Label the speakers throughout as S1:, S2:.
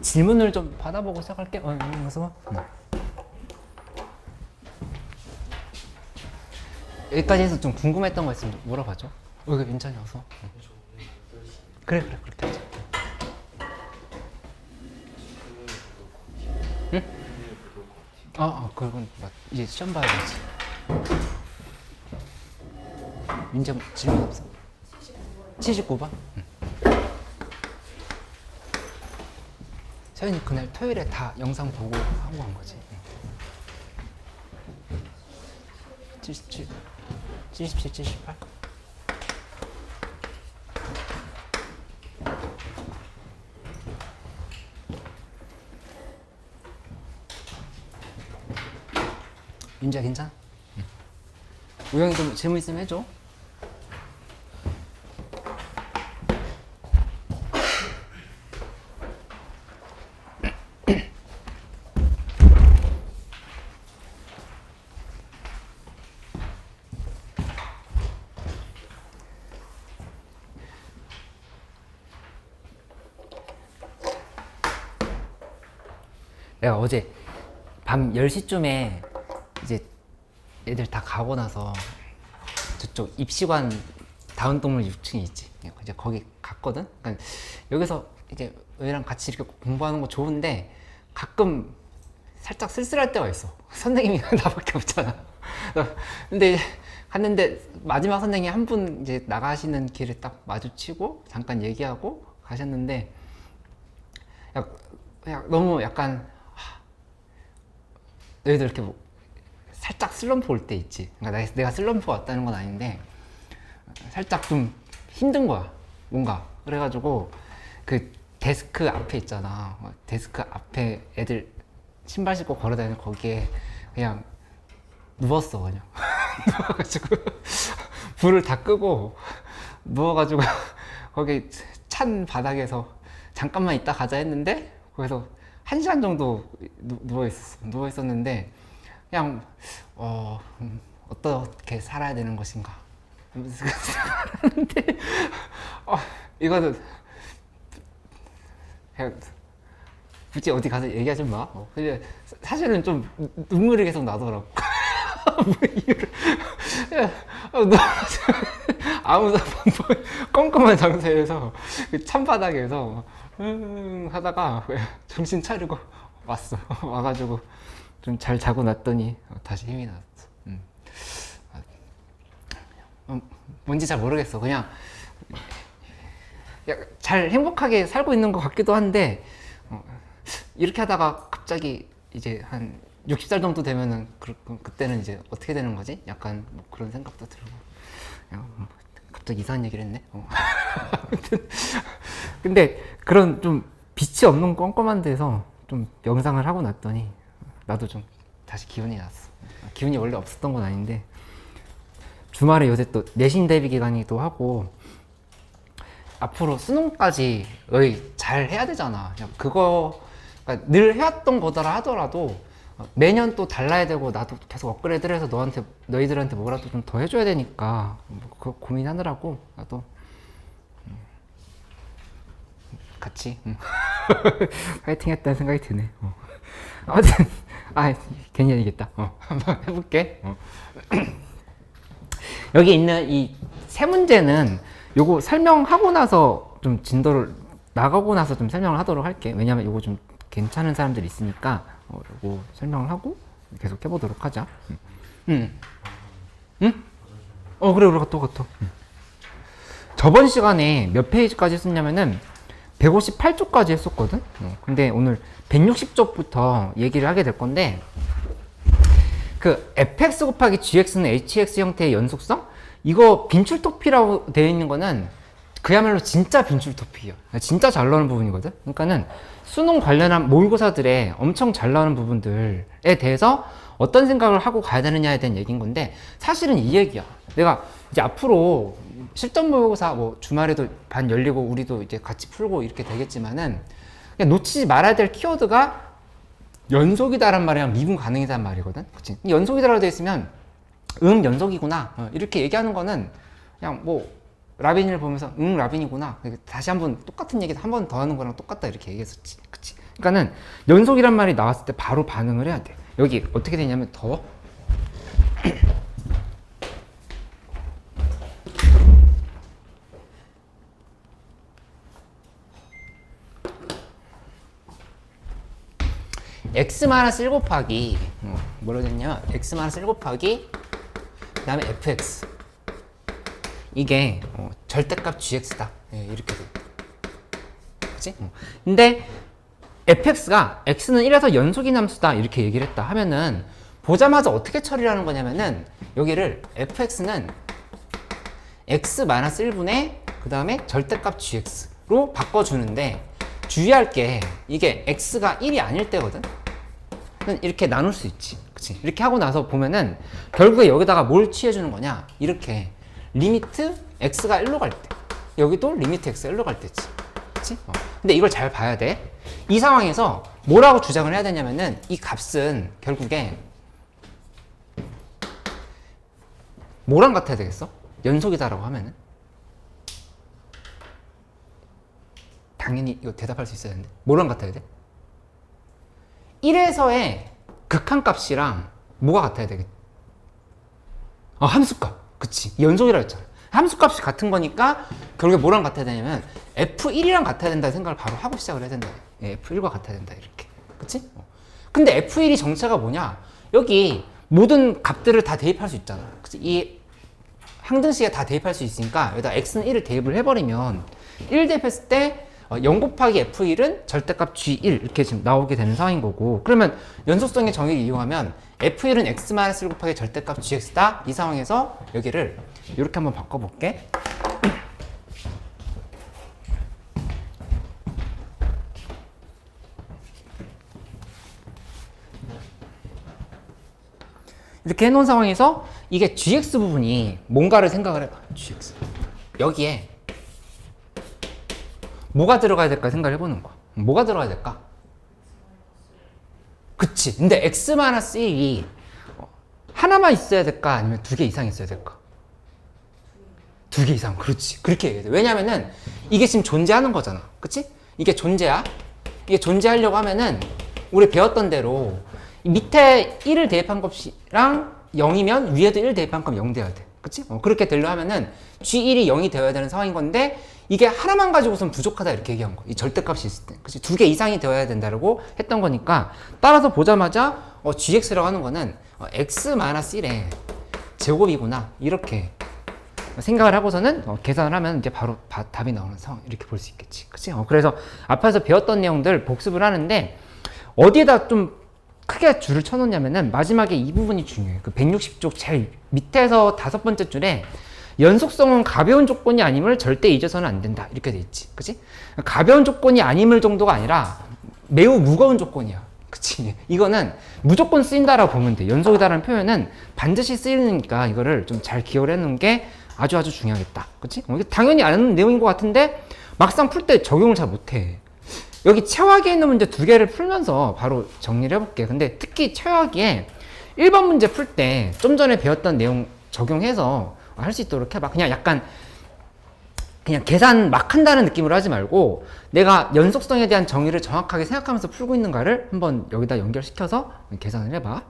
S1: 질문을 좀 받아보고 시작할게. 그래서 여기까지 해서 좀 궁금했던 거 있으면 물어봐줘. 이거 괜찮이 어서. 그래 그렇게 하자. 응? 그건 이제 시험 봐야지. 민재 질문 없어? 79번? 응. 서현이 그날 토요일에 다 영상 보고 하고 간 거지. 77, 77, 78? 윤지야 괜찮아? 응. 우영이 좀 질문 있으면 해줘. 내가 어제 밤 10시쯤에 이제 애들 다 가고 나서 저쪽 입시관 다운동물 6층에 있지. 이제 거기 갔거든. 그러니까 여기서 이제 애랑 같이 이렇게 공부하는 거 좋은데 가끔 살짝 쓸쓸할 때가 있어. 선생님이 나밖에 없잖아. 근데 갔는데 마지막 선생님 한 분 이제 나가시는 길에 딱 마주치고 잠깐 얘기하고 가셨는데 그냥 너무 약간 너희들 이렇게 뭐 살짝 슬럼프 올 때 있지. 그러니까 내가 슬럼프 왔다는 건 아닌데 살짝 좀 힘든 거야 뭔가. 그래가지고 그 데스크 앞에 있잖아. 데스크 앞에 애들 신발 신고 걸어다니는 거기에 그냥 누웠어. 그냥 누워가지고 불을 다 끄고 누워가지고 거기 찬 바닥에서 잠깐만 있다 가자 했는데 거기서 1시간 정도 누워 있었는데 그냥 어떻게 살아야 되는 것인가 하는데 이거는 그냥 굳이 어디 가서 얘기하지 마. 근데 사실은 좀 눈물이 계속 나더라고. 뭐 이유를 아무 껌껌한 장소에서 그 찬바닥에서 하다가 정신 차리고 왔어. 와가지고 좀 잘 자고 났더니 다시 힘이 났어. 뭔지 잘 모르겠어. 그냥 잘 행복하게 살고 있는 것 같기도 한데 이렇게 하다가 갑자기 이제 한 60살 정도 되면은 그때는 이제 어떻게 되는 거지? 약간 뭐 그런 생각도 들고. 갑자기 이상한 얘기를 했네. 근데 그런 좀 빛이 없는 껌껌한 데서 좀 명상을 하고 났더니 나도 좀 다시 기운이 났어. 기운이 원래 없었던 건 아닌데 주말에 요새 또 내신 대비 기간이기도 하고 앞으로 수능까지 잘 해야 되잖아. 그거 그러니까 늘 해왔던 거더라 하더라도 매년 또 달라야 되고 나도 계속 업그레이드를 해서 너희들한테 뭐라도 좀 더 해줘야 되니까 그거 고민하느라고 나도 같이 파이팅 했다는 생각이 드네. 아무튼 괜히 얘기했다. 한번 해볼게. 여기 있는 이 세 문제는 요거 설명하고 나서 좀 진도를 나가고 나서 좀 설명을 하도록 할게. 왜냐면 요거 좀 괜찮은 사람들이 있으니까 요거 설명을 하고 계속 해보도록 하자. 응? 그래 같아. 저번 시간에 몇 페이지까지 했었냐면은 158쪽까지 했었거든. 근데 오늘 160쪽부터 얘기를 하게 될 건데 그 fx 곱하기 gx는 hx 형태의 연속성? 이거 빈출토피라고 되어 있는 거는 그야말로 진짜 빈출토피야. 진짜 잘 나오는 부분이거든. 그러니까는 수능 관련한 모의고사들에 엄청 잘 나오는 부분들에 대해서 어떤 생각을 하고 가야 되느냐에 대한 얘기인 건데 사실은 이 얘기야. 내가 이제 앞으로 실전 모의고사 뭐 주말에도 반 열리고 우리도 이제 같이 풀고 이렇게 되겠지만은 그냥 놓치지 말아야 될 키워드가 연속이다란 말이랑 미분 가능이다란 말이거든. 그치? 연속이다라고 되어 있으면 연속이구나 이렇게 얘기하는 거는 그냥 뭐 라빈을 보면서 응 라빈이구나. 다시 한번 똑같은 얘기 한 번 더 하는 거랑 똑같다 이렇게 얘기했었지. 그치? 그러니까는 연속이란 말이 나왔을 때 바로 반응을 해야 돼. 여기 어떻게 되냐면 더 x-1 곱하기 뭐라 됐냐 x-1 곱하기 그 다음에 fx 이게 절대값 gx다. 예, 이렇게 돼. 그치? 근데 fx가 x는 1에서 연속인 함수다 이렇게 얘기를 했다 하면은 보자마자 어떻게 처리를 하는 거냐면은 여기를 fx는 x-1분의 그 다음에 절대값 gx로 바꿔주는데 주의할 게 이게 x가 1이 아닐 때거든. 이렇게 나눌 수 있지. 그치? 이렇게 하고 나서 보면은 결국에 여기다가 뭘 취해주는 거냐 이렇게 리미트 x가 1로 갈 때 여기도 리미트 x가 1로 갈 때지. 그치? 근데 이걸 잘 봐야 돼. 이 상황에서 뭐라고 주장을 해야 되냐면은 이 값은 결국에 뭐랑 같아야 되겠어? 연속이다라고 하면은 당연히 이거 대답할 수 있어야 되는데 뭐랑 같아야 돼? 1에서의 극한값이랑 뭐가 같아야 되겠지? 함수값. 그치. 연속이라 했잖아. 함수값이 같은 거니까 결국에 뭐랑 같아야 되냐면 F1이랑 같아야 된다 생각을 바로 하고 시작을 해야 된다. 예, F1과 같아야 된다. 이렇게. 그치? 근데 F1이 정체가 뭐냐? 여기 모든 값들을 다 대입할 수 있잖아. 그치? 이 항등식에 다 대입할 수 있으니까 여기다 X는 1을 대입을 해버리면 1 대입했을 때 0 곱하기 F1은 절대값 G1 이렇게 지금 나오게 되는 상황인 거고 그러면 연속성의 정의를 이용하면 F1은 X-1 곱하기 절대값 GX다 이 상황에서 여기를 이렇게 한번 바꿔볼게. 이렇게 해놓은 상황에서 이게 GX 부분이 뭔가를 생각을 해봐. GX 여기에 뭐가 들어가야 될까 생각을 해보는 거야. 뭐가 들어가야 될까? 그치. 근데 x-1이 하나만 있어야 될까? 아니면 두 개 이상 있어야 될까? 두 개 이상. 그렇지. 그렇게 얘기해. 왜냐면은 이게 지금 존재하는 거잖아. 그치? 이게 존재야. 이게 존재하려고 하면은 우리 배웠던 대로 밑에 1을 대입한 값이랑 0이면 위에도 1 대입한 값 0 돼야 돼. 그치? 그렇게 되려 하면은 G1이 0이 되어야 되는 상황인 건데 이게 하나만 가지고선 부족하다 이렇게 얘기한 거. 이 절대값이 있을 때. 그치? 두 개 이상이 되어야 된다고 했던 거니까 따라서 보자마자 GX라고 하는 거는 X-1의 제곱이구나. 이렇게 생각을 하고서는 계산을 하면 이제 바로 답이 나오는 상황. 이렇게 볼 수 있겠지. 그치? 그래서 앞에서 배웠던 내용들 복습을 하는데 어디에다 좀 크게 줄을 쳐놓냐면은 마지막에 이 부분이 중요해요. 그 160쪽 제일 밑에서 5번째 줄에 연속성은 가벼운 조건이 아님을 절대 잊어서는 안 된다. 이렇게 돼 있지. 그치? 가벼운 조건이 아님을 정도가 아니라 매우 무거운 조건이야. 그치? 이거는 무조건 쓰인다라고 보면 돼. 연속이다라는 표현은 반드시 쓰이니까 이거를 좀 잘 기억을 해놓는 게 아주 중요하겠다. 그치? 이게 당연히 아는 내용인 것 같은데 막상 풀 때 적용을 잘 못해. 여기 체화기에 있는 문제 2개를 풀면서 바로 정리를 해볼게. 근데 특히 체화기에 1번 문제 풀 때 좀 전에 배웠던 내용 적용해서 할 수 있도록 해봐. 그냥 약간 그냥 계산 막 한다는 느낌으로 하지 말고 내가 연속성에 대한 정의를 정확하게 생각하면서 풀고 있는가를 한번 여기다 연결시켜서 계산을 해봐.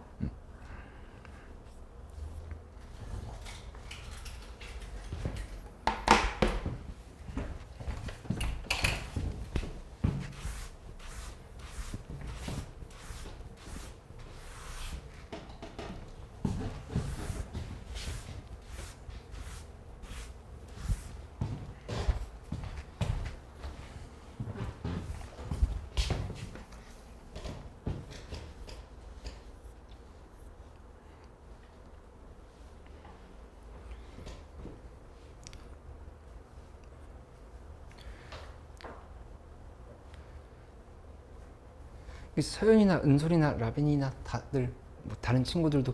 S1: 서연이나 은솔이나 라빈이나 다들 뭐 다른 친구들도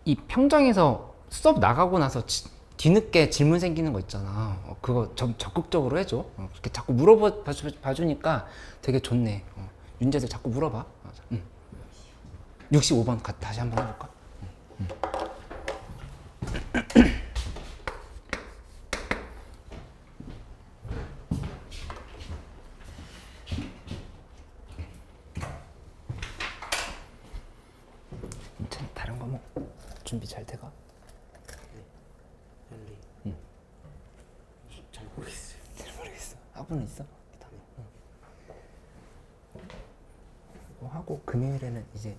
S1: 이 평정에서 수업 나가고 나서 뒤늦게 질문 생기는 거 있잖아. 그거 좀 적극적으로 해줘. 이렇게 자꾸 물어봐주니까 되게 좋네. 윤재들 자꾸 물어봐. 맞아. 65번 다시 한번 해볼까? 준비 잘 돼가?
S2: 네. 랠리.
S1: 응.
S2: 잘 모르겠어요.
S1: 잘 모르겠어. 학원은 있어? 일단. 응. 이거 하고 금요일에는 이제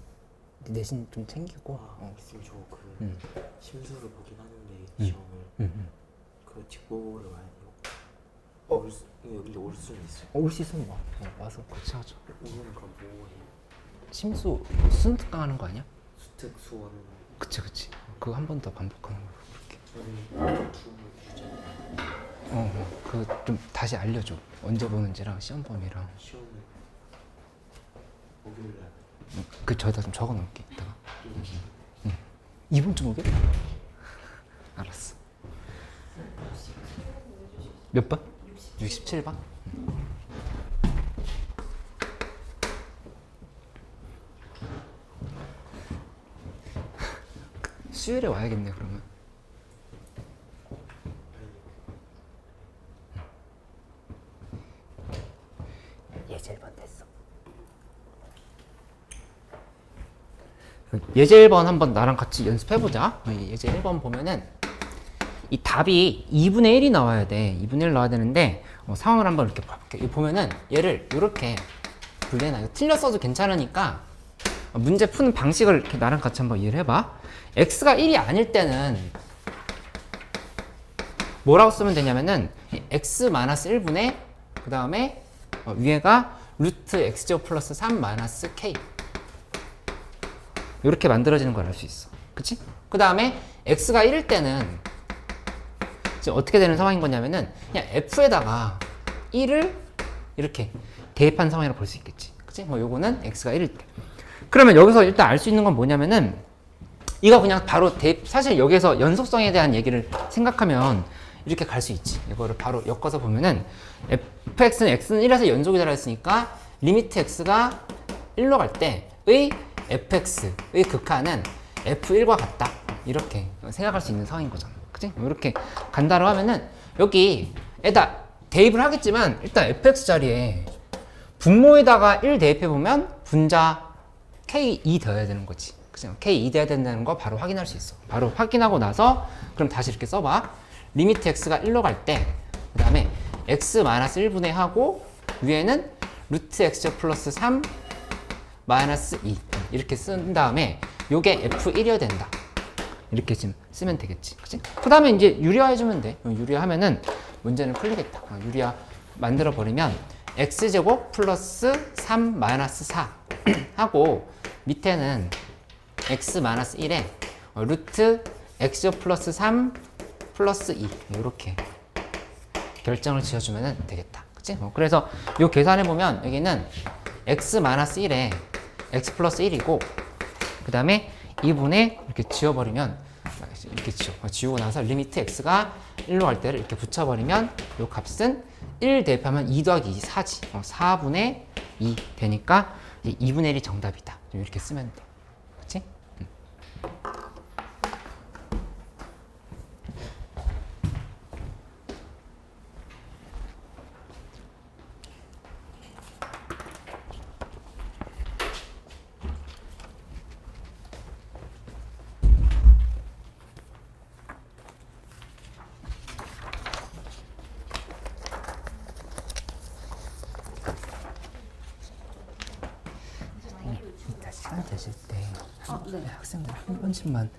S1: 내신 좀 챙기고.
S2: 있으면 저그
S1: 응.
S2: 심수를 보긴 하는데
S1: 응.
S2: 시험을
S1: 응.
S2: 그 직보를 와야 돼요. 근데 올 수는 있어요.
S1: 올 수 있으면 와. 와서 같이 하자.
S2: 오면 그럼 뭐 해요?
S1: 심수 수능 특강 하는 거 아니야?
S2: 수특 수원.
S1: 그치. 그거 한 번 더 반복하는 거 그렇게.
S2: 저는 두 주제
S1: 그 좀 다시 알려줘. 언제 보는지랑 시험 범위랑.
S2: 시험을 목요일 날.
S1: 그 저기다 좀 적어 놓을게 이따가. 이번 주 목요일? 알았어. 몇 번? 67번? 수요일에 와야겠네 그러면. 예제 1번 됐어. 예제 1번 한번 나랑 같이 연습해보자. 예제 1번 보면은 이 답이 2분의 1이 나와야 돼. 2분의 1 나와야 되는데 상황을 한번 이렇게 봐볼게. 이 보면은 얘를 이렇게 분리해놔. 이거 틀렸어도 괜찮으니까 문제 푸는 방식을 이렇게 나랑 같이 한번 이해를 해봐. x가 1이 아닐 때는 뭐라고 쓰면 되냐면은 x-1분의 그 다음에 위에가 루트 x제곱 플러스 3 마이너스 k 이렇게 만들어지는 걸 알 수 있어. 그치? 그 다음에 x가 1일 때는 지금 어떻게 되는 상황인 거냐면은 그냥 f에다가 1을 이렇게 대입한 상황이라고 볼 수 있겠지. 그치? 요거는 x가 1일 때. 그러면 여기서 일단 알 수 있는 건 뭐냐면은 이거 그냥 바로 대입, 사실 여기서 연속성에 대한 얘기를 생각하면 이렇게 갈 수 있지. 이거를 바로 엮어서 보면은 fx는 x는 1에서 연속이 되라 했으니까 리미트 x가 1로 갈 때의 fx의 극한은 f1과 같다. 이렇게 생각할 수 있는 상황인 거잖아. 그치? 이렇게 간다고 하면은 여기에다 대입을 하겠지만 일단 fx 자리에 분모에다가 1 대입해보면 분자 k2 되어야 되는 거지. 그치? k2 돼야 된다는 거 바로 확인할 수 있어. 바로 확인하고 나서 그럼 다시 이렇게 써봐. 리미트 x가 1로 갈 때 그 다음에 x-1분의 하고 위에는 루트 x 플러스 3 마이너스 2 이렇게 쓴 다음에 요게 f1이어야 된다. 이렇게 지금 쓰면 되겠지. 그치? 그 다음에 이제 유리화 해주면 돼. 유리화 하면은 문제는 풀리겠다. 유리화 만들어 버리면 x제곱 플러스 3 마이너스 4 하고 밑에는 x 마이너스 1에 루트 x제곱 플러스 3 플러스 2 이렇게 결정을 지어주면 되겠다. 그치? 그래서 요 계산해 보면 여기는 x 마이너스 1에 x 플러스 1이고 그 다음에 2분의 이렇게 지워버리면 이렇게 지우고 나서 리미트 x가 1로 갈 때를 이렇게 붙여버리면 요 값은 1 대입하면 2 더하기 2 4지. 4분의 2 되니까 2분의 1이 정답이다. 이렇게 쓰면 돼. 그치? 이따 시간 되실 때
S3: 네.
S1: 학생들 한 번씩만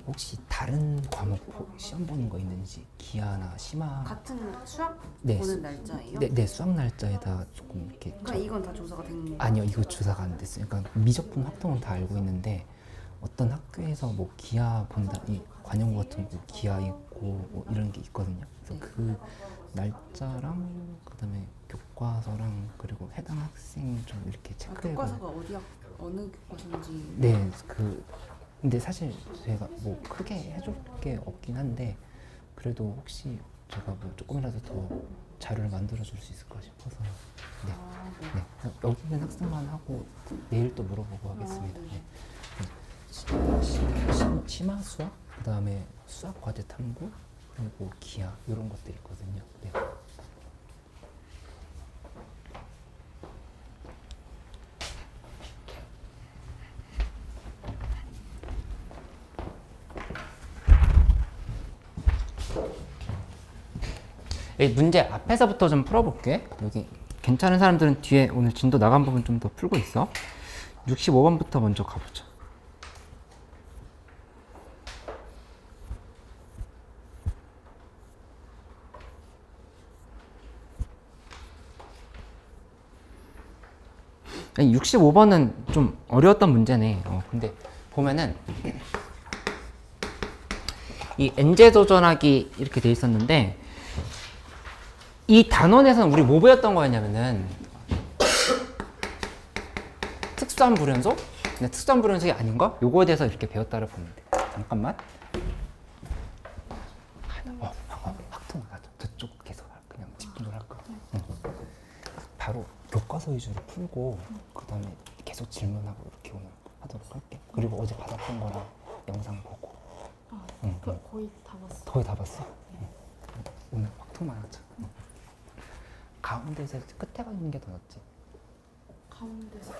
S1: 혹시 다른 과목 시험 보는 거 있는지 기하나 심화
S3: 같은 수학
S1: 네,
S3: 보는 날짜예요?
S1: 네 수학 날짜에다 조금 이렇게
S3: 그러니까 이건 다 조사가 된 거예요?
S1: 아니요 이거 조사가 안 됐어요. 그러니까 미적분 확통은 다 알고 있는데 어떤 학교에서 뭐 기하 본다 이 관용구 같은 거 기하 있고 뭐 이런 게 있거든요. 그래서 그 날짜랑 그다음에 교과서랑 그리고 해당 학생 좀 이렇게 체크해
S3: 교과서가 어느 교과서인지.
S1: 네, 근데 사실 제가 뭐 크게 해줄 게 없긴 한데 그래도 혹시 제가 뭐 조금이라도 더 자료를 만들어 줄 수 있을까 싶어서 네,
S3: 네.
S1: 네. 여기 있는 학생만 하고 내일 또 물어보고 하겠습니다.
S3: 네.
S1: 네. 심화 수학, 그 다음에 수학 과제 탐구, 그리고 기하 이런 것들이 있거든요. 네. 이 문제 앞에서부터 좀 풀어볼게. 여기 괜찮은 사람들은 뒤에 오늘 진도 나간 부분 좀 더 풀고 있어. 65번부터 먼저 가보자. 아니, 65번은 좀 어려웠던 문제네. 근데 보면은 이 n제 도전하기 이렇게 돼 있었는데 이 단원에서는 우리 뭐 배웠던 거였냐면은 특수한 불연속? 근데 특수한 불연속이 아닌 거? 요거에 대해서 이렇게 배웠다를 보면 돼. 잠깐만. 확통 저쪽 계속 그냥 집중을 할 거야. 응. 바로 교과서 위주로 풀고 그 다음에 계속 질문하고 이렇게 오늘 하도록 할게. 그리고 어제 받았던 거랑 영상 보고. 응.
S3: 거의 다 봤어.
S1: 거의 다 봤어? 응. 오늘 확통만 하자. 응. 가운데서 끝에 가 있는 게 더 낫지.
S3: 가운데서.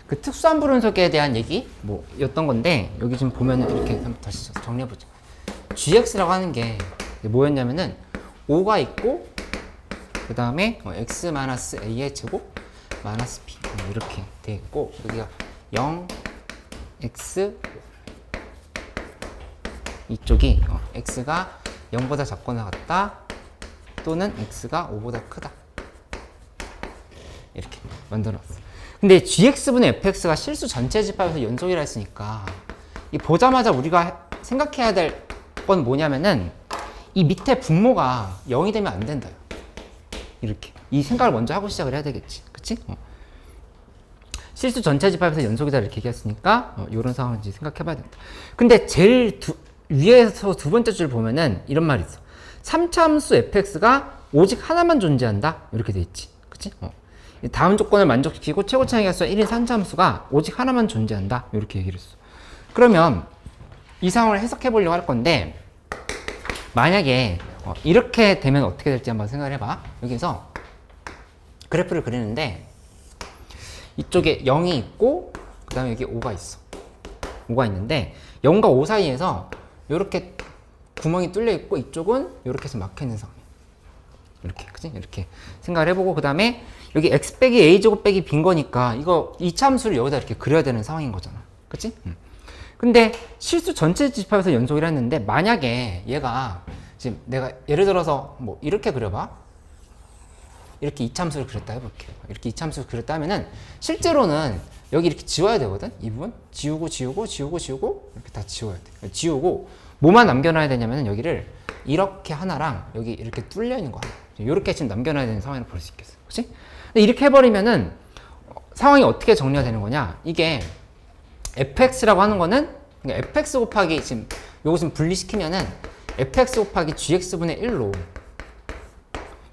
S1: 그 특수한 불운속에 대한 얘기 뭐였던 건데 여기 지금 보면은 이렇게 한번 다시 정리해보자. GX라고 하는 게 뭐였냐면은 5가 있고 그 다음에 x-a의 제곱 마이너스 b 이렇게 돼 있고 여기가 0 x 이쪽이 x가 0보다 작거나 같다 또는 x가 5보다 크다 이렇게 만들어놨어. 근데 gx분의 fx가 실수 전체 집합에서 연속이라 했으니까 이 보자마자 우리가 생각해야 될 건 뭐냐면은 이 밑에 분모가 0이 되면 안 된다. 이렇게 이 생각을 먼저 하고 시작을 해야 되겠지. 그치? 실수 전체 집합에서 연속이다 이렇게 얘기했으니까 이런 상황을 이제 생각해 봐야 된다. 근데 제일 위에서 두 번째 줄 보면은 이런 말이 있어. 3차 함수 fx가 오직 하나만 존재한다. 이렇게 돼 있지. 그치? 다음 조건을 만족시키고 최고 차이 값수가 1인 3차 함수가 오직 하나만 존재한다. 이렇게 얘기를 했어. 그러면 이 상황을 해석해 보려고 할 건데 만약에 이렇게 되면 어떻게 될지 한번 생각을 해봐. 여기서 그래프를 그리는데 이쪽에 0이 있고 그 다음에 여기 5가 있어. 5가 있는데 0과 5 사이에서 이렇게 구멍이 뚫려 있고 이쪽은 이렇게 해서 막혀 있는 상황. 이렇게 그치? 이렇게 생각을 해보고 그 다음에 여기 x 빼기 a 제곱 빼기 빈 거니까 이거 이차 함수를 여기다 이렇게 그려야 되는 상황인 거잖아. 그치? 근데 실수 전체 집합에서 연속이라 했는데 만약에 얘가 지금 내가 예를 들어서 뭐 이렇게 그려봐. 이렇게 이차 함수를 그렸다 해볼게. 이렇게 이차 함수를 그렸다 하면은 실제로는 여기 이렇게 지워야 되거든. 이 부분 지우고 이렇게 다 지워야 돼. 지우고 뭐만 남겨놔야 되냐면은 여기를 이렇게 하나랑 여기 이렇게 뚫려 있는 거 하나. 이렇게 지금 남겨놔야 되는 상황을 볼 수 있겠어. 그렇지? 근데 이렇게 해버리면은 상황이 어떻게 정리가 되는 거냐? 이게 fx라고 하는 거는 그러니까 fx 곱하기 지금 요거 지금 분리시키면은 fx 곱하기 gx분의 1로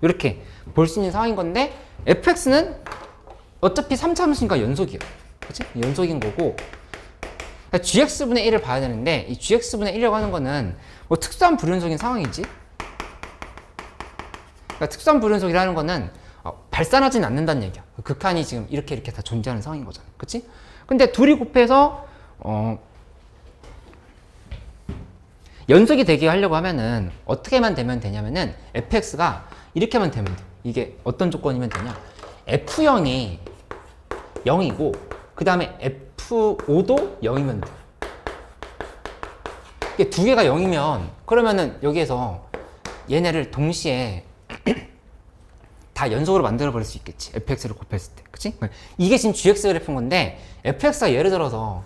S1: 이렇게 볼 수 있는 상황인 건데 fx는 어차피 3차 함수니까 연속이에요. 그치? 연속인 거고 그러니까 gx분의 1을 봐야 되는데 이 gx분의 1이라고 하는 거는 뭐 특수한 불연속인 상황이지. 그러니까 특수한 불연속이라는 거는 발산하진 않는다는 얘기야. 극한이 지금 이렇게 다 존재하는 상황인 거잖아. 그치? 근데 둘이 곱해서 연속이 되게 하려고 하면은 어떻게만 되면 되냐면은 fx가 이렇게만 되면 돼. 이게 어떤 조건이면 되냐? f0이 0이고 그 다음에 f5도 0이면 돼. 이게 두 개가 0이면 그러면은 여기에서 얘네를 동시에 다 연속으로 만들어 버릴 수 있겠지. fx를 곱했을 때. 그치? 이게 지금 gx 그래프인 건데 fx가 예를 들어서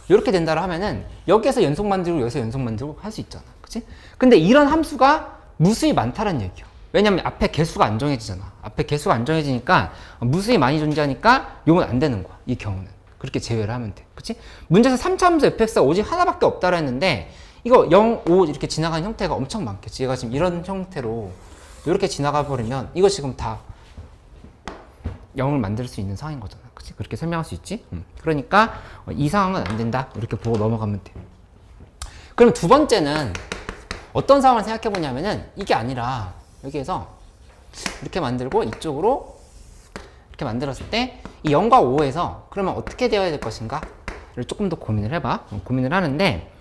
S1: 이렇게 된다고 하면은 여기에서 연속 만들고 여기서 연속 만들고 할 수 있잖아. 그치? 근데 이런 함수가 무수히 많다는 얘기야. 왜냐면 앞에 개수가 안 정해지잖아. 앞에 개수가 안 정해지니까 무수히 많이 존재하니까 이건 안 되는 거야. 이 경우는. 그렇게 제외를 하면 돼. 그치? 문제에서 3차 함수 fx가 오직 하나밖에 없다고 했는데 이거 0, 5 이렇게 지나가는 형태가 엄청 많겠지. 얘가 지금 이런 형태로 이렇게 지나가 버리면 이거 지금 다 0을 만들 수 있는 상황인 거잖아. 그치? 그렇게 설명할 수 있지? 그러니까 이 상황은 안 된다. 이렇게 보고 넘어가면 돼. 그럼 두 번째는 어떤 상황을 생각해 보냐면은 이게 아니라 여기에서 이렇게 만들고 이쪽으로 이렇게 만들었을 때 이 0과 5에서 그러면 어떻게 되어야 될 것인가? 조금 더 고민을 해봐. 고민을 하는데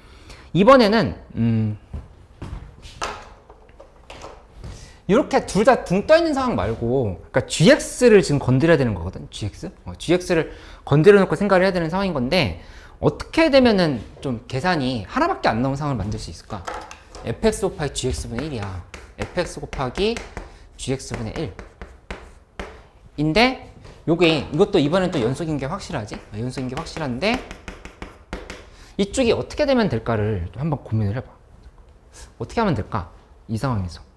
S1: 이번에는 이렇게 둘 다 붕 떠 있는 상황 말고, 그러니까 GX를 지금 건드려야 되는 거거든. GX? GX를 건드려 놓고 생각을 해야 되는 상황인 건데, 어떻게 되면은 좀 계산이 하나밖에 안 나온 상황을 만들 수 있을까? fx 곱하기 gx분의 1이야. fx 곱하기 gx분의 1. 인데, 이것도 이번엔 또 연속인 게 확실하지? 연속인 게 확실한데, 이쪽이 어떻게 되면 될까를 또 한번 고민을 해봐. 어떻게 하면 될까? 이 상황에서.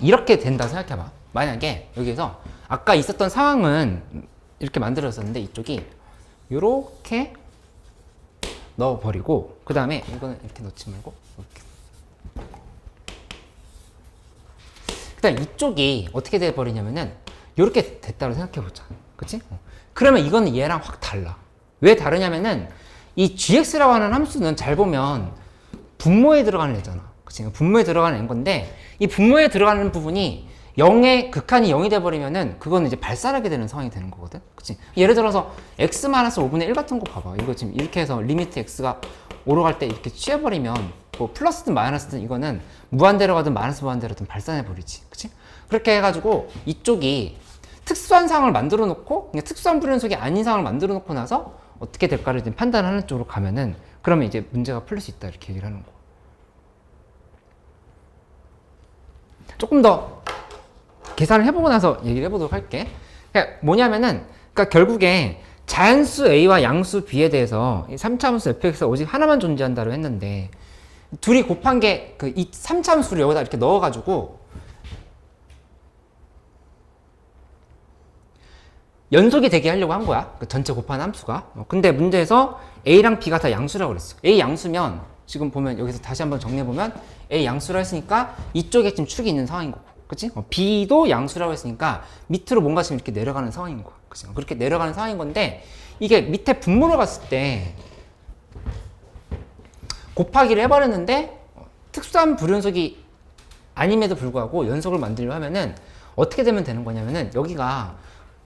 S1: 이렇게 된다 생각해봐. 만약에 여기서 아까 있었던 상황은 이렇게 만들어졌는데 이쪽이 이렇게 넣어버리고 그 다음에 이거는 이렇게 넣지 말고 이렇게. 그 다음 이쪽이 어떻게 돼버리냐면은 이렇게 됐다고 생각해보자. 그치? 그러면 이거는 얘랑 확 달라. 왜 다르냐면은 이 gx라고 하는 함수는 잘 보면 분모에 들어가는 애잖아. 그치? 분모에 들어가는 애인 건데 이 분모에 들어가는 부분이 0의 극한이 0이 돼버리면은 그거는 이제 발산하게 되는 상황이 되는 거거든. 그치? 예를 들어서 x-5분의 1 같은 거 봐봐. 이거 지금 이렇게 해서 리미트 x가 5로 갈 때 이렇게 취해버리면 뭐 플러스든 마이너스든 이거는 무한대로 가든 마이너스 무한대로든 발산해버리지. 그치? 그렇게 해가지고 이쪽이 특수한 상황을 만들어 놓고 그냥 특수한 불연속이 아닌 상황을 만들어 놓고 나서 어떻게 될까를 좀 판단하는 쪽으로 가면은 그러면 이제 문제가 풀릴 수 있다 이렇게 얘기를 하는 거. 조금 더 계산을 해보고 나서 얘기를 해보도록 할게. 그러니까 뭐냐면은, 그러니까 결국에 자연수 A와 양수 B에 대해서 이 3차함수 fx가 오직 하나만 존재한다고 했는데, 둘이 곱한 게 그 이 3차함수를 여기다 이렇게 넣어가지고 연속이 되게 하려고 한 거야. 그 전체 곱한 함수가. 근데 문제에서 A랑 B가 다 양수라고 그랬어. A 양수면 지금 보면 여기서 다시 한번 정리해보면 A 양수라 했으니까 이쪽에 지금 축이 있는 상황인 거고. 그치? B도 양수라고 했으니까 밑으로 뭔가 지금 이렇게 내려가는 상황인 거야. 그치? 그렇게 내려가는 상황인 건데 이게 밑에 분모로 갔을 때 곱하기를 해버렸는데 특수한 불연속이 아님에도 불구하고 연속을 만들려 하면은 어떻게 되면 되는 거냐면은 여기가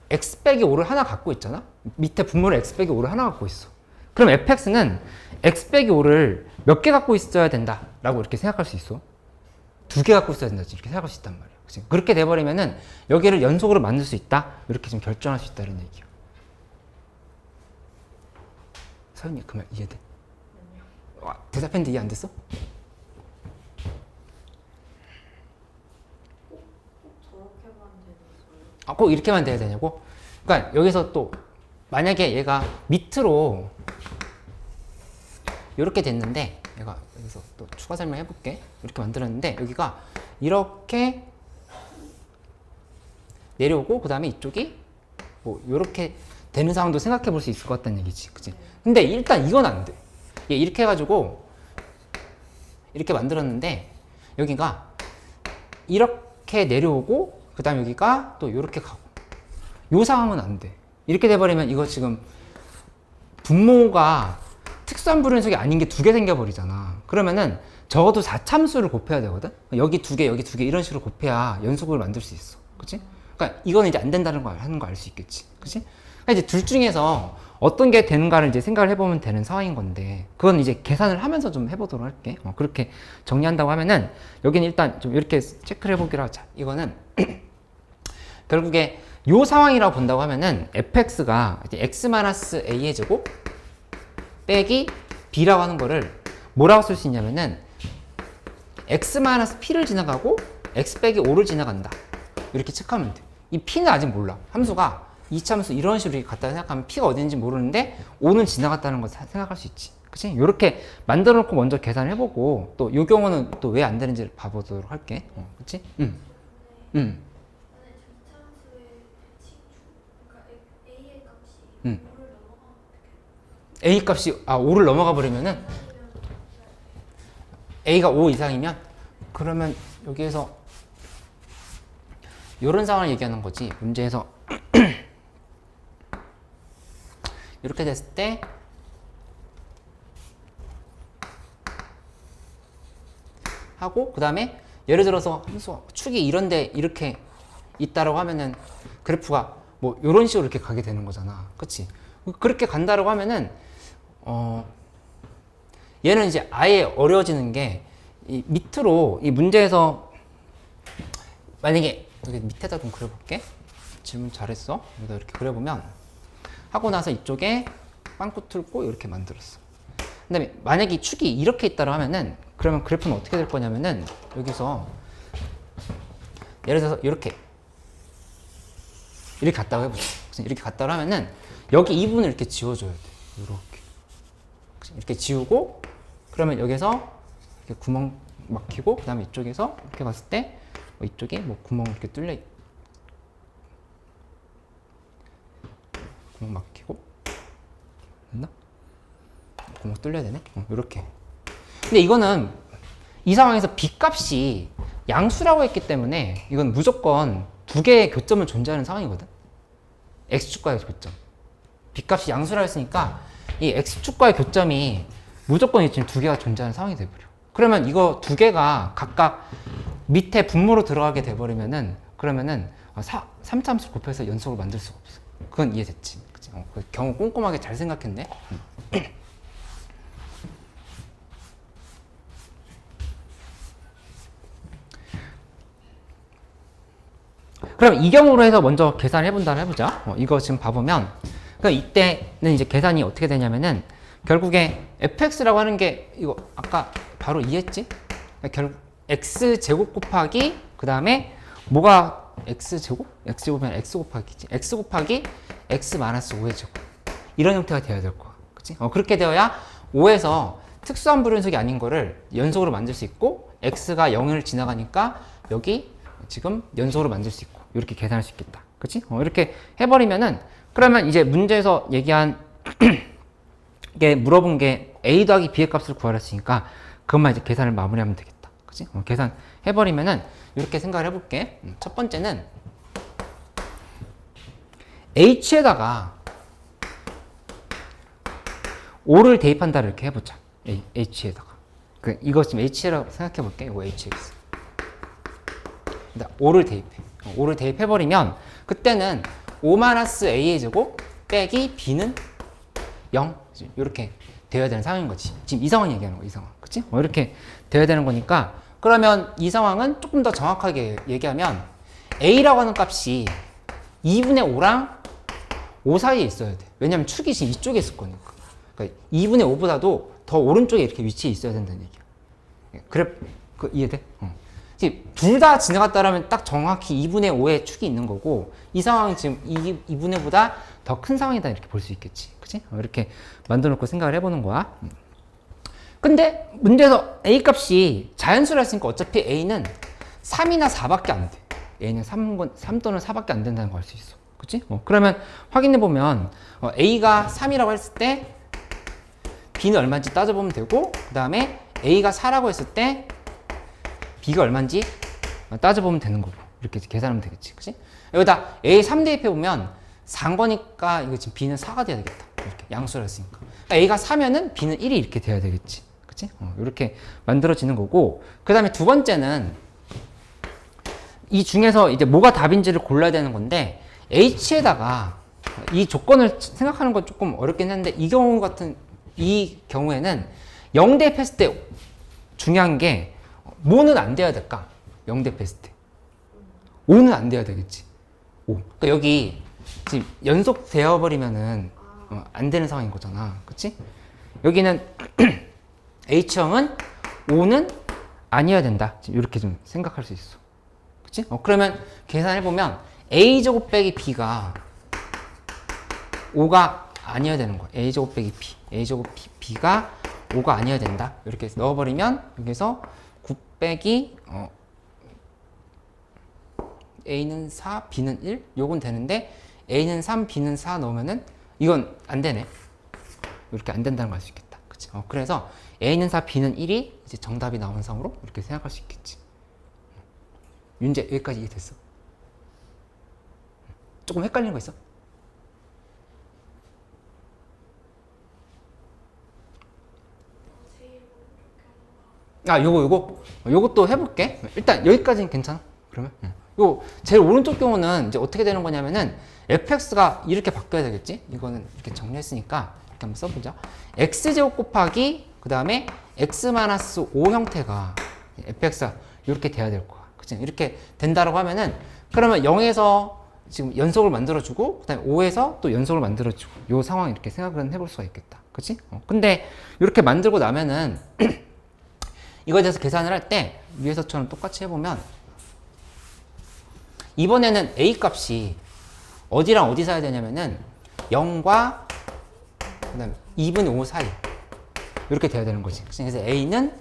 S1: x 빼기 5를 하나 갖고 있잖아? 밑에 분모를 x 빼기 5를 하나 갖고 있어. 그럼 fx는 x 빼기 5를 몇 개 갖고 있어야 된다 라고 이렇게 생각할 수 있어. 2개 갖고 있어야 된다 이렇게 생각할 수 있단 말이야. 그치? 그렇게 돼버리면은 여기를 연속으로 만들 수 있다 이렇게 좀 결정할 수 있다는 얘기야. 서윤이 그 말 이해돼? 와, 대답했는데 이해 안 됐어? 꼭 이렇게만 돼야 되냐고? 그러니까 여기서 또 만약에 얘가 밑으로 이렇게 됐는데 얘가 여기서 또 추가 설명해 볼게. 이렇게 만들었는데 여기가 이렇게 내려오고 그 다음에 이쪽이 뭐 이렇게 되는 상황도 생각해 볼 수 있을 것 같다는 얘기지. 그치? 근데 일단 이건 안 돼. 얘 이렇게 해가지고 이렇게 만들었는데 여기가 이렇게 내려오고 그 다음 여기가 또 이렇게 가고 요 상황은 안 돼. 이렇게 돼버리면 이거 지금 분모가 특수한 불연속이 아닌 게 2개 생겨버리잖아. 그러면은 적어도 4참수를 곱해야 되거든. 여기 2개 여기 2개 이런 식으로 곱해야 연속을 만들 수 있어. 그치? 그러니까 이거는 이제 안 된다는 거 하는 거 알 수 있겠지. 그치? 그러니까 이제 둘 중에서 어떤 게 되는가를 이제 생각을 해보면 되는 상황인 건데 그건 이제 계산을 하면서 좀 해보도록 할게. 그렇게 정리한다고 하면은 여기는 일단 좀 이렇게 체크를 해보기로 하자. 이거는 결국에 요 상황이라고 본다고 하면은 fx가 x-a의 제곱 빼기 b라고 하는 거를 뭐라고 쓸 수 있냐면은 x-p를 지나가고 x 빼기 5를 지나간다. 이렇게 체크하면 돼. 이 p는 아직 몰라. 함수가 이차함수 이런 식으로 갖다 생각하면 p가 어딘지 모르는데 5는 지나갔다는 걸 생각할 수 있지. 그치? 이렇게 만들어 놓고 먼저 계산을 해보고 또 이 경우는 또 왜 안 되는지 봐보도록 할게. 그치? A 값이 5를 넘어가 버리면은 A가 5 이상이면 그러면 여기에서 이런 상황을 얘기하는 거지. 문제에서 이렇게 됐을 때 하고 그 다음에 예를 들어서 함수 축이 이런데 이렇게 있다라고 하면은 그래프가 뭐 이런 식으로 이렇게 가게 되는 거잖아. 그치? 그렇게 간다라고 하면은 얘는 이제 아예 어려워지는 게 이 밑으로 이 문제에서 만약에 여기 밑에다 좀 그려볼게. 질문 잘했어. 여기다 이렇게 그려보면 하고 나서 이쪽에 빵꾸 뚫고 이렇게 만들었어. 그 다음에 만약에 이 축이 이렇게 있다고 하면은 그러면 그래프는 어떻게 될 거냐면은 여기서 예를 들어서 이렇게 갔다고 해보자. 이렇게 갔다고 하면은 여기 이 부분을 이렇게 지워줘야 돼. 이렇게 지우고 그러면 여기서 이렇게 구멍 막히고 그 다음에 이쪽에서 이렇게 봤을 때 이쪽에 뭐 구멍 이렇게 뚫려 구멍 막히고 됐나? 구멍 뚫려야 되네? 이렇게. 근데 이거는 이 상황에서 b 값이 양수라고 했기 때문에 이건 무조건 두 개의 교점을 존재하는 상황이거든. x축과의 교점. b 값이 양수라고 했으니까 이 x축과의 교점이 무조건 지금 두 개가 존재하는 상황이 돼버려. 그러면 이거 두 개가 각각 밑에 분모로 들어가게 돼버리면은 그러면은 3차함수를 곱해서 연속을 만들 수가 없어. 그건 이해됐지? 그치? 그 경우 꼼꼼하게 잘 생각했네. 그럼 이 경우로 해서 먼저 계산을 해본다고 해보자. 이거 지금 봐보면 그러니까 이때는 이제 계산이 어떻게 되냐면은 결국에 fx라고 하는 게 이거 아까 바로 이해했지? 그러니까 결국 x제곱 곱하기 그 다음에 뭐가 x제곱? x제곱이면 x 곱하기지. x 곱하기 x 마이너스 5의 제곱. 이런 형태가 되어야 될 거야. 그치? 그렇게 되어야 5에서 특수한 불연속이 아닌 거를 연속으로 만들 수 있고 x가 0을 지나가니까 여기 지금 연속으로 만들 수 있고 이렇게 계산할 수 있겠다. 그치? 이렇게 해버리면은 그러면 이제 문제에서 얘기한 게 물어본 게 a 더하기 b의 값을 구하라 했으니까 그것만 이제 계산을 마무리하면 되겠다. 그치? 계산 해버리면은 이렇게 생각을 해볼게. 첫 번째는 h에다가 5를 대입한다 이렇게 해보자. h에다가 이거 지금 h라고 생각해볼게. 이거 hx 5를 대입해. 5를 대입해버리면 그때는 5-a의 제곱 빼기 b는 0 이렇게 되어야 되는 상황인 거지. 지금 이 상황 얘기하는 거야. 이 상황. 그치? 이렇게 되어야 되는 거니까 그러면 이 상황은 조금 더 정확하게 얘기하면 a라고 하는 값이 2분의 5랑 5 사이에 있어야 돼. 왜냐면 축이 지금 이쪽에 있을 거니까. 그러니까 2분의 5보다도 더 오른쪽에 이렇게 위치해 있어야 된다는 얘기야. 그래, 이해돼? 둘 다 지나갔다라면 딱 정확히 2분의 5의 축이 있는 거고 이 상황은 지금 2분의 5보다 더 큰 상황이다 이렇게 볼 수 있겠지. 그치? 이렇게 만들어 놓고 생각을 해보는 거야. 근데 문제에서 a 값이 자연수라 했으니까 어차피 a는 3이나 4밖에 안 돼. a는 3 또는 4밖에 안 된다는 걸 알 수 있어. 그치? 그러면 확인해 보면 a가 3이라고 했을 때 b는 얼마인지 따져보면 되고 그 다음에 a가 4라고 했을 때 b가 얼마인지 따져보면 되는 거고 이렇게 계산하면 되겠지. 그치? 여기다 a 3 대입해보면 4인 거니까 이거 지금 b는 4가 돼야 되겠다. 이렇게 양수를 했으니까. 그러니까 a가 4면은 b는 1이 이렇게 돼야 되겠지. 그치? 이렇게 만들어지는 거고 그 다음에 두 번째는 이 중에서 이제 뭐가 답인지를 골라야 되는 건데 h에다가 이 조건을 생각하는 건 조금 어렵긴 한데 이 경우에는 0 대입했을 때 중요한 게 뭐는 안 돼야 될까? 0 대입했을 때 5는 안 돼야 되겠지. 5. 그러니까 여기 지금 연속 되어버리면은 안 되는 상황인 거잖아. 그치? 여기는 H형은 5는 아니어야 된다. 지금 이렇게 좀 생각할 수 있어. 그치? 그러면 계산해보면 A제곱 빼기 B가 5가 아니어야 되는 거야. A제곱 빼기 B. A제곱 B가 5가 아니어야 된다. 이렇게 넣어버리면 여기서 9 빼기 A는 4, B는 1 요건 되는데 A는 3, B는 4 넣으면은 이건 안 되네. 이렇게 안 된다는 걸 알 수 있겠다. 그치? 그래서 A는 4, B는 1이 이제 정답이 나오는 상으로 이렇게 생각할 수 있겠지. 윤재 여기까지 이해됐어? 조금 헷갈리는 거 있어? 아, 요것도 해볼게. 일단 여기까지는 괜찮아. 그러면 요 제일 오른쪽 경우는 이제 어떻게 되는 거냐면은 fx가 이렇게 바뀌어야 되겠지. 이거는 이렇게 정리했으니까 이렇게 한번 써보자. x제곱 곱하기 그 다음에 x-5 형태가 fx가 이렇게 돼야 될 거야. 그치? 이렇게 된다라고 하면은 그러면 0에서 지금 연속을 만들어주고 그 다음에 5에서 또 연속을 만들어주고 요 상황 이렇게 생각을 해볼 수가 있겠다. 그치? 근데 이렇게 만들고 나면은 이거에 대해서 계산을 할 때 위에서처럼 똑같이 해보면 이번에는 a 값이 어디랑 어디 사야 되냐면은 0과 그 다음에 2분의 5 사이 이렇게 돼야 되는 거지. 그래서 a는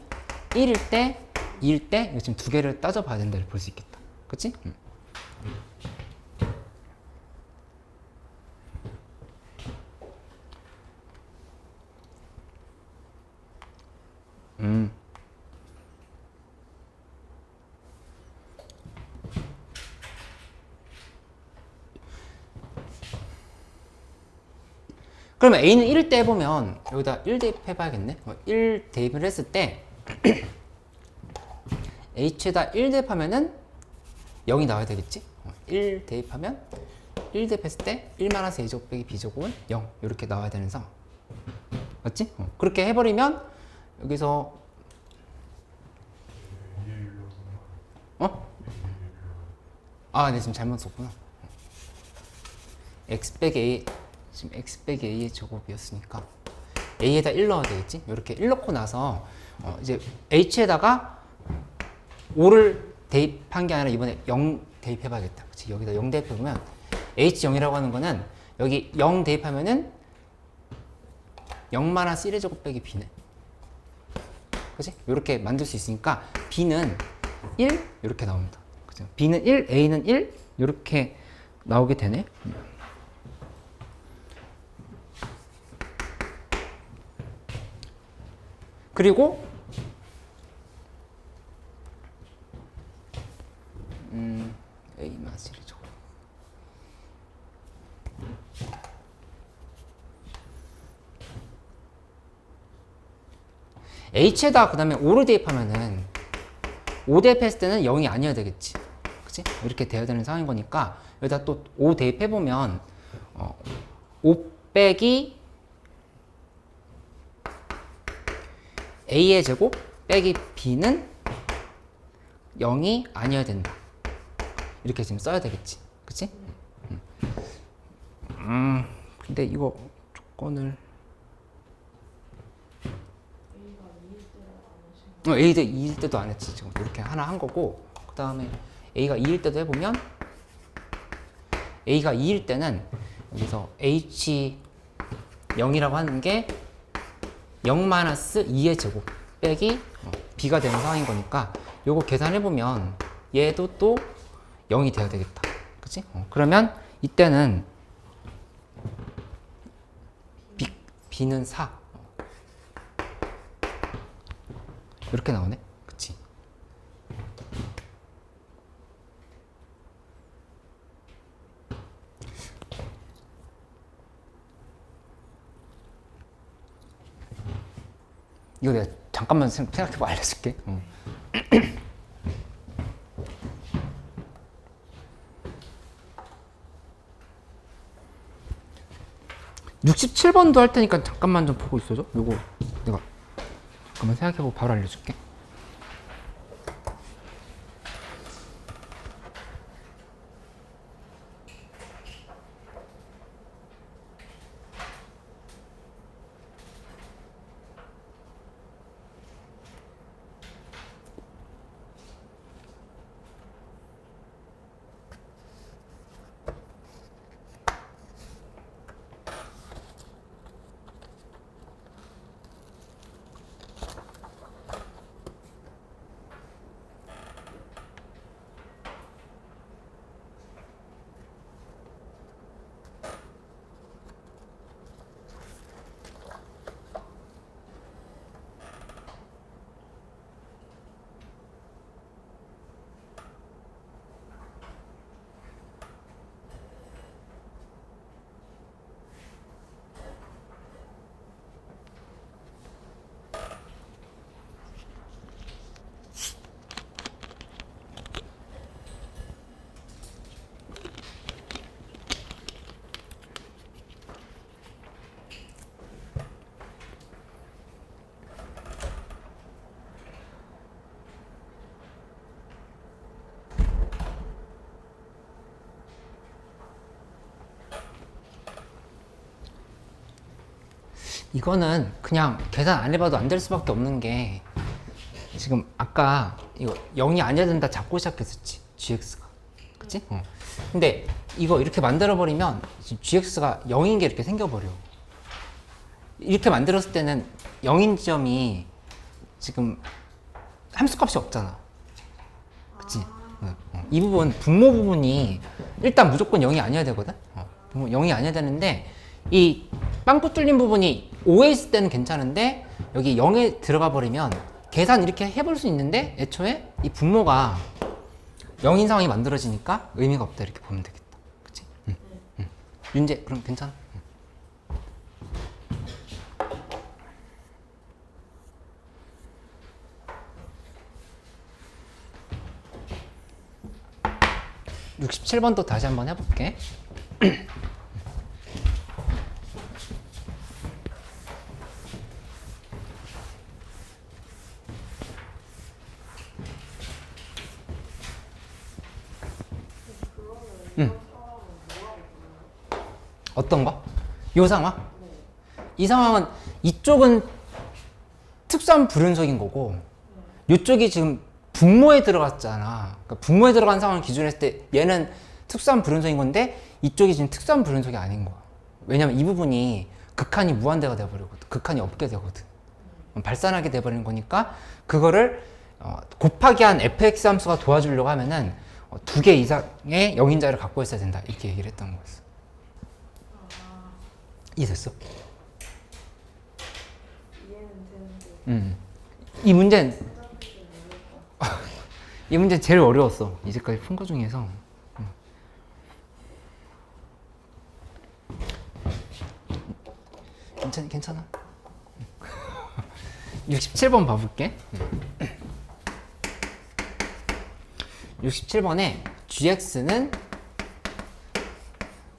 S1: 1일 때, 2일 때 이거 지금 두 개를 따져봐야 된다를 볼 수 있겠다. 그치? 그러면 a는 1일 때 해보면 여기다 1 대입해봐야겠네. 1 대입을 했을 때 h에다 1 대입하면은 0이 나와야 되겠지. 1 대입하면 1 대입했을 때 1 - a제곱 빼기 b제곱은 0 이렇게 나와야 되는 상황. 맞지? 그렇게 해버리면 여기서 아, 네, 지금 잘못 썼구나. x 빼기 a 지금 x 빼기 a의 제곱이었으니까 a에다 1 넣어야 되겠지? 이렇게 1 넣고 나서 이제 h에다가 5를 대입한 게 아니라 이번에 0 대입해봐야겠다. 그치? 여기다 0 대입해보면 h0이라고 하는 거는 여기 0 대입하면은 0 - 1의 제곱 빼기 b네. 그치? 이렇게 만들 수 있으니까 b는 1 이렇게 나옵니다. 그죠? b는 1, a는 1 이렇게 나오게 되네. 그리고 a 마스리죠. h에다 그 다음에 5를 대입하면은 5 대입했을 때는 0이 아니어야 되겠지. 그치? 이렇게 돼야 되는 상황인 거니까 여기다 또 5 대입해보면 5 빼기 a의 제곱 빼기 b는 0이 아니어야 된다. 이렇게 지금 써야 되겠지. 그치? 근데 이거 조건을 A가 2일 때도 안 했지. 지금 이렇게 하나 한 거고 그 다음에 A가 2일 때도 해보면 A가 2일 때는 여기서 H 0이라고 하는 게 0 - 2의 제곱 빼기 B가 되는 상황인 거니까 요거 계산해보면 얘도 또 0이 돼야 되겠다. 그치? 그러면 이때는 B는 4 이렇게 나오네. 그치? 이거 내가 잠깐만 생각해보고 알려줄게. 67번도 할 테니까 잠깐만 좀 보고 있어줘. 요거 내가 잠깐만 생각해보고 바로 알려줄게. 이거는 그냥 계산 안 해봐도 안 될 수밖에 없는 게 지금 아까 이거 0이 아니어야 된다 잡고 시작했었지 gx가 그치? 근데 이거 이렇게 만들어버리면 지금 gx가 0인 게 이렇게 생겨버려. 이렇게 만들었을 때는 0인 지점이 지금 함수값이 없잖아. 그치? 이 부분, 분모 부분이 일단 무조건 0이 아니어야 되거든? 0이 아니어야 되는데 이 빵꾸 뚫린 부분이 5에 있을 때는 괜찮은데 여기 0에 들어가 버리면 계산 이렇게 해볼 수 있는데 애초에 이 분모가 0인 상황이 만들어지니까 의미가 없다 이렇게 보면 되겠다. 그치? 윤재 그럼 괜찮아? 67번도 다시 한번 해볼게. 어떤 거? 이 상황? 이 상황은 이쪽은 특수한 불연속인 거고 이쪽이 지금 분모에 들어갔잖아. 그러니까 분모에 들어간 상황을 기준으로 했을 때 얘는 특수한 불연속인 건데 이쪽이 지금 특수한 불연속이 아닌 거야. 왜냐면 이 부분이 극한이 무한대가 돼버리거든. 극한이 없게 되거든. 발산하게 돼버리는 거니까 그거를 곱하기 한 fx 함수가 도와주려고 하면은 두 개 이상의 영인자를 갖고 있어야 된다. 이렇게 얘기를 했던 거였어. 이해됐어?
S3: 이해는 되는데
S1: 이 문제는 이 문제 제일 어려웠어. 이제까지 푼 거 중에서. 괜찮아. 67번 봐볼게. 67번에 gx는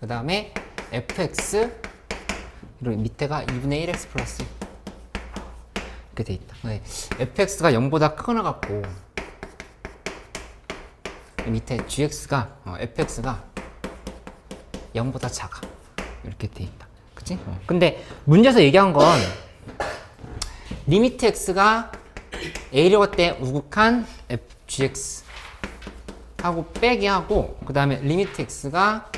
S1: 그 다음에 fx 그리고 밑에가 2분의 1x 플러스 이렇게 돼 있다. fx가 0보다 크거나 같고 밑에 gx가 fx가 0보다 작아 이렇게 돼 있다. 그치? 근데 문제에서 얘기한 건 리미트 x가 a려고 할 때 우극한 gx 하고 빼기 하고 그 다음에 리미트 x가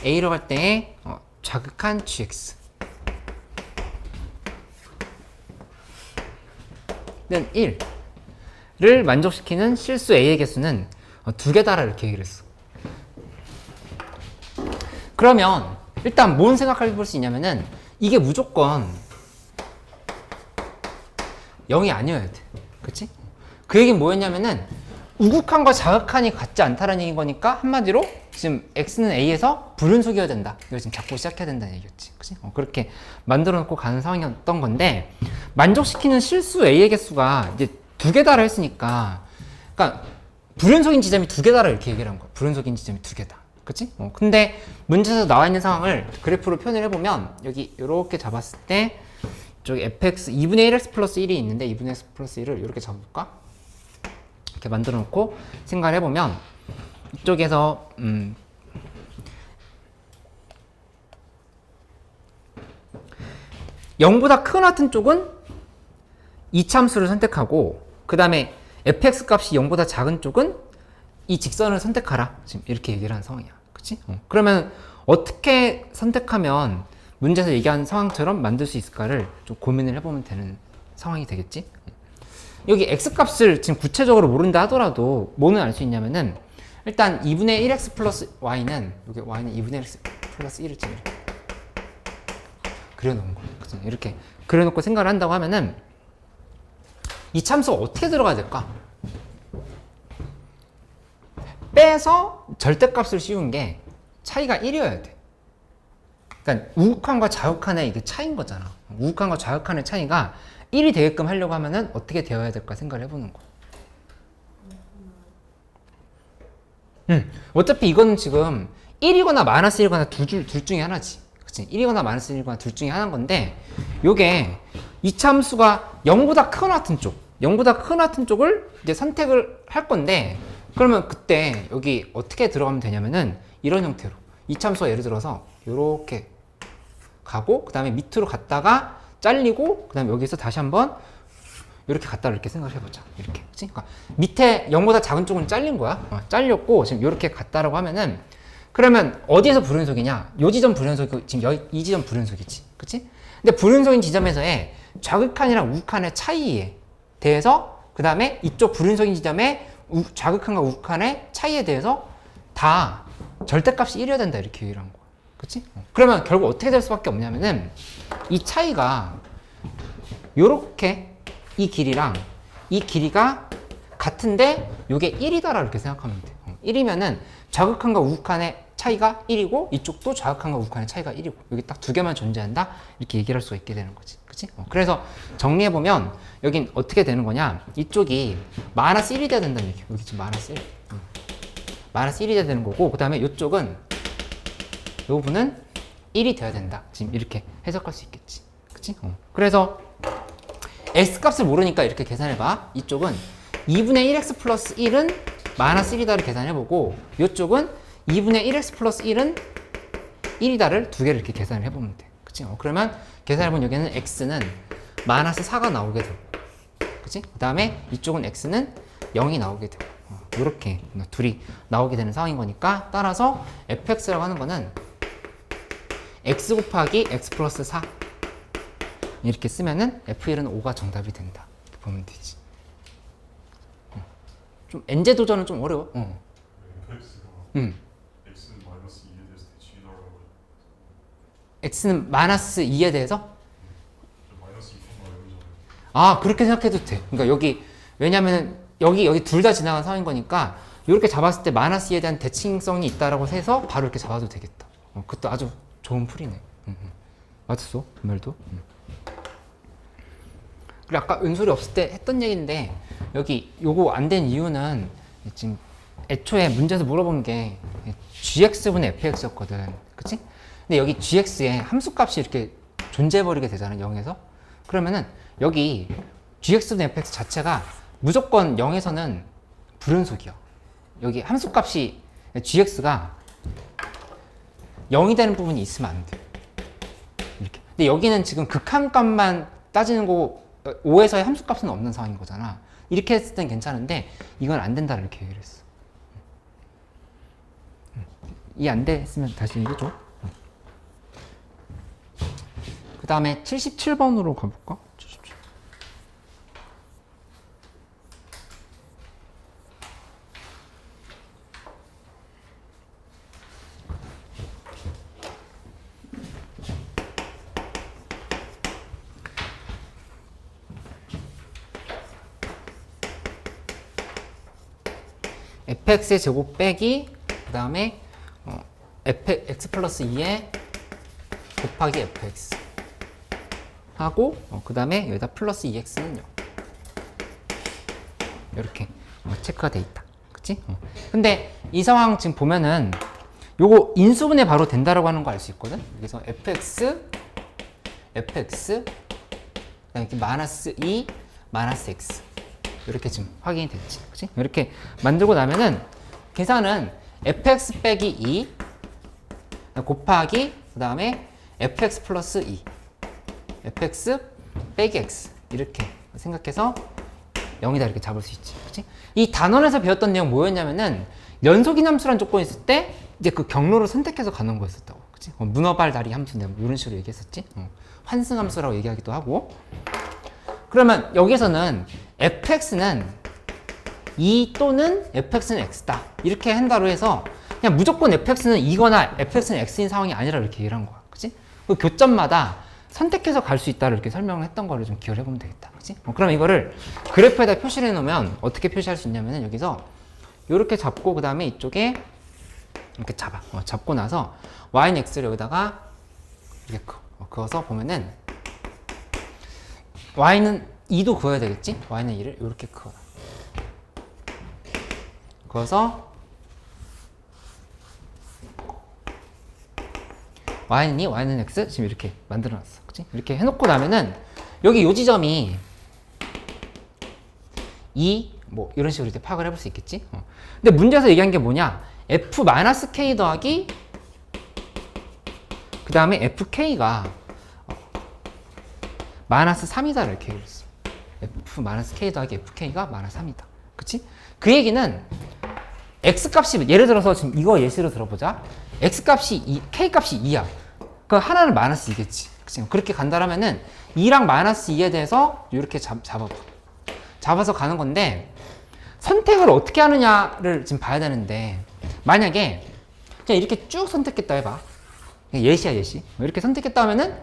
S1: a로 갈 때에 자극한 gx 는 1를 만족시키는 실수 a의 개수는 두 개다라 이렇게 얘기를 했어. 그러면 일단 뭔 생각해 볼 수 있냐면은 이게 무조건 0이 아니어야 돼. 그치? 그 얘기는 뭐였냐면은 우극한과 자극한이 같지 않다라는 얘기인 거니까 한마디로 지금 x는 a에서 불연속이어야 된다. 이걸 지금 잡고 시작해야 된다는 얘기였지. 그치? 그렇게 만들어 놓고 가는 상황이었던 건데 만족시키는 실수 a의 개수가 이제 두 개다라 했으니까 그러니까 불연속인 지점이 두 개다라 이렇게 얘기를 한 거야. 불연속인 지점이 두 개다. 그치? 근데 문제에서 나와 있는 상황을 그래프로 표현을 해보면 여기 이렇게 잡았을 때 저기 fx 2분의 1x 플러스 1이 있는데 2분의 x 플러스 1을 이렇게 잡아볼까? 이렇게 만들어 놓고 생각을 해보면 이쪽에서 0보다 크거나 같은 쪽은 이참수를 선택하고 그 다음에 fx 값이 0보다 작은 쪽은 이 직선을 선택하라. 지금 이렇게 얘기를 한 상황이야. 그치? 그러면 어떻게 선택하면 문제에서 얘기한 상황처럼 만들 수 있을까를 좀 고민을 해보면 되는 상황이 되겠지? 여기 x값을 지금 구체적으로 모른다 하더라도 뭐는 알 수 있냐면은 일단 2분의 1x 플러스 y는 여기 y는 2분의 1x 플러스 1을 지금 이렇게 그려놓은 거예요. 그치? 이렇게 그려놓고 생각을 한다고 하면은 이 참수가 어떻게 들어가야 될까? 빼서 절대값을 씌운 게 차이가 1이어야 돼. 그러니까 우극한과 자극한의 이게 차이인 거잖아. 우극한과 자극한의 차이가 1이 되게끔 하려고 하면은 어떻게 되어야 될까 생각을 해보는 거야. 어차피 이거는 지금 1이거나 마이너스 1이거나 둘 중에 하나지. 그치? 1이거나 마이너스 1이거나 둘 중에 하나인 건데 요게 이 참수가 0보다 크거나 같은 쪽 0보다 크거나 같은 쪽을 이제 선택을 할 건데 그러면 그때 여기 어떻게 들어가면 되냐면은 이런 형태로 이 참수가 예를 들어서 요렇게 가고 그 다음에 밑으로 갔다가 잘리고 그다음에 여기서 다시 한번 이렇게 갔다 이렇게 생각을 해보자. 이렇게. 그치? 그러니까 밑에 0보다 작은 쪽은 잘린 거야. 잘렸고 지금 이렇게 갔다라고 하면은 그러면 어디에서 불연속이냐? 요 지점 불연속이고 지금 여기 이 지점 불연속이지. 그치? 근데 불연속인 지점에서의 좌극한이랑 우극한의 차이에 대해서 그 다음에 이쪽 불연속인 지점의 좌극한과 우극한의 차이에 대해서 다 절대값이 1이어야 된다 이렇게 얘기를 한 거야. 그치? 그러면 결국 어떻게 될 수밖에 없냐면은 이 차이가 요렇게 이 길이랑 이 길이가 같은데 요게 1이다라고 이렇게 생각하면 돼. 1이면은 좌극한과 우극한의 차이가 1이고 이쪽도 좌극한과 우극한의 차이가 1이고 여기 딱 두 개만 존재한다 이렇게 얘기를 할 수가 있게 되는 거지. 그치? 그래서 정리해보면 여긴 어떻게 되는 거냐, 이쪽이 마이너스 1이 돼야 된다는 얘기야. 여기 지금 마이너스 1 마이너스 1이 돼야 되는 거고 그 다음에 이쪽은 이 부분은 1이 돼야 된다. 지금 이렇게 해석할 수 있겠지. 그치? 그래서 x값을 모르니까 이렇게 계산해봐. 이쪽은 2분의 1x 플러스 1은 마이너스 1이다를 계산해보고 이쪽은 2분의 1x 플러스 1은 1이다를 두 개를 이렇게 계산을 해보면 돼. 그치? 그러면 계산해보면 여기는 x는 마이너스 4가 나오게 되고 그치? 그 다음에 이쪽은 x는 0이 나오게 되고 이렇게 둘이 나오게 되는 상황인 거니까 따라서 fx라고 하는 거는 x 곱하기 x 플러스 4 이렇게 쓰면은 F1은 5가 정답이 된다. 이렇게 보면 되지. 좀 n제 도전은 좀 어려워.
S4: fx가 x는 마이너스 2에 대해서 대칭이라고
S1: x는 마이너스 2에 대해서
S4: 마이너스 2가 여기잖아요.
S1: 아 그렇게 생각해도 돼. 그러니까 여기 왜냐면은 여기 둘 다 지나간 상황인 거니까 이렇게 잡았을 때 마이너스 2에 대한 대칭성이 있다라고 해서 바로 이렇게 잡아도 되겠다. 그것도 아주 좋은 풀이네. 맞았어? 그 말도. 그리고 아까 은솔이 없을 때 했던 얘기인데 여기 요거 안 된 이유는 지금 애초에 문제에서 물어본 게 gx분의 fx였거든. 그치? 근데 여기 gx에 함수값이 이렇게 존재해버리게 되잖아 0에서. 그러면은 여기 gx분의 fx 자체가 무조건 0에서는 불연속이야. 여기 함수값이 gx가 0이 되는 부분이 있으면 안 돼. 이렇게. 근데 여기는 지금 극한값만 따지는 거고 5에서의 함수값은 없는 상황인 거잖아. 이렇게 했을 땐 괜찮은데 이건 안 된다 이렇게 얘기를 했어. 이해 안 돼 했으면 다시 얘기해줘. 그 다음에 77번으로 가볼까? 77. fx의 제곱 빼기 그 다음에 x 플러스 2에 곱하기 fx 하고 그 다음에 여기다 플러스 2x는 0 이렇게 체크가 돼 있다. 그치? 근데 이 상황 지금 보면은 요거 인수분해 바로 된다라고 하는 거 알 수 있거든. 그래서 fx 그다음에 이렇게 마이너스 2 마이너스 x 이렇게 지금 확인이 됐지. 그치? 이렇게 만들고 나면은 계산은 fx 빼기 2 곱하기 그 다음에 fx 플러스 2 fx 빼기 x 이렇게 생각해서 0이다 이렇게 잡을 수 있지. 그치? 이 단원에서 배웠던 내용 뭐였냐면은 연속인함수란 조건이 있을 때 이제 그 경로를 선택해서 가는 거였었다고. 그치? 문어발 다리 함수 뭐 이런 식으로 얘기했었지. 환승함수라고 얘기하기도 하고. 그러면 여기서는 fx는 2 또는 fx는 x다 이렇게 한다로 해서 그냥 무조건 fx는 2거나 fx는 x인 상황이 아니라 이렇게 얘기를 한 거야. 그치? 그 교점마다 선택해서 갈 수 있다를 이렇게 설명을 했던 거를 좀 기억을 해보면 되겠다. 그치? 그럼 이거를 그래프에다 표시를 해놓으면 어떻게 표시할 수 있냐면은 여기서 이렇게 잡고 그 다음에 이쪽에 이렇게 잡아. 잡고 나서 y는 x를 여기다가 이렇게 그어서 보면은 y는 2도 그어야 되겠지? y는 2를 이렇게 그어라. 그어서 y는 2, y는 x 지금 이렇게 만들어놨어. 그치? 이렇게 해놓고 나면은 여기 요 지점이 2, 뭐 이런 식으로 이렇게 파악을 해볼 수 있겠지? 근데 문제에서 얘기한 게 뭐냐? f-k 더하기 그 다음에 fk가 마이너스 3이다 이렇게 얘기를 했어. f 마이너스 k 더하기 fk가 마이너스 3이다. 그치? 그 얘기는 x 값이 예를 들어서 지금 이거 예시로 들어보자. x 값이 k 값이 2야. 그 하나는 마이너스 2겠지. 그치? 그렇게 간다라면은 2랑 마이너스 2에 대해서 이렇게 잡아봐. 잡아서 가는 건데 선택을 어떻게 하느냐를 지금 봐야 되는데 만약에 그냥 이렇게 쭉 선택했다 해봐. 예시야 예시. 이렇게 선택했다 하면은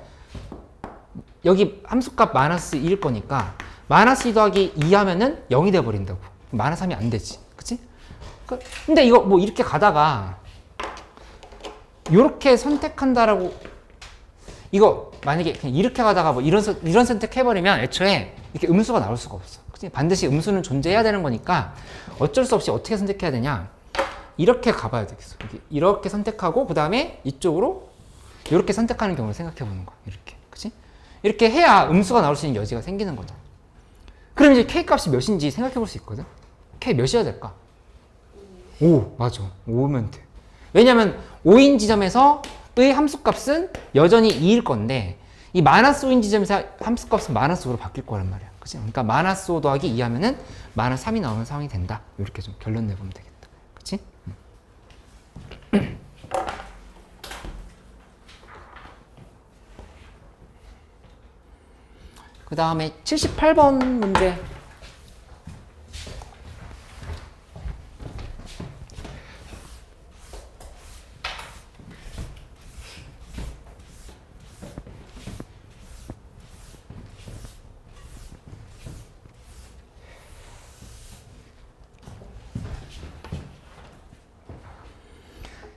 S1: 여기 함수값 마이너스 2일 거니까 마이너스 2 더하기 2 하면은 0이 돼버린다고. 마이너스 3이 안 되지. 그치? 근데 이거 뭐 이렇게 가다가 이렇게 선택한다라고 이거 만약에 그냥 이렇게 가다가 뭐 이런 선택해버리면 애초에 이렇게 음수가 나올 수가 없어. 그치? 반드시 음수는 존재해야 되는 거니까 어쩔 수 없이 어떻게 선택해야 되냐. 이렇게 가봐야 되겠어. 이렇게 선택하고 그 다음에 이쪽으로 이렇게 선택하는 경우를 생각해 보는 거야. 이렇게. 그치? 이렇게 해야 음수가 나올 수 있는 여지가 생기는 거죠. 그럼 이제 k 값이 몇인지 생각해 볼 수 있거든. k 몇이어야 될까? 5. 맞아. 5면 돼. 왜냐면 5인 지점에서의 함수값은 여전히 2일 건데 이 마이너스 5인 지점에서 함수값은 마이너스 5로 바뀔 거란 말이야. 그치? 그러니까 마이너스 5 더하기 2 하면은 마이너스 3이 나오는 상황이 된다. 이렇게 좀 결론 내보면 되겠다. 그치? 그 다음에 78번 문제.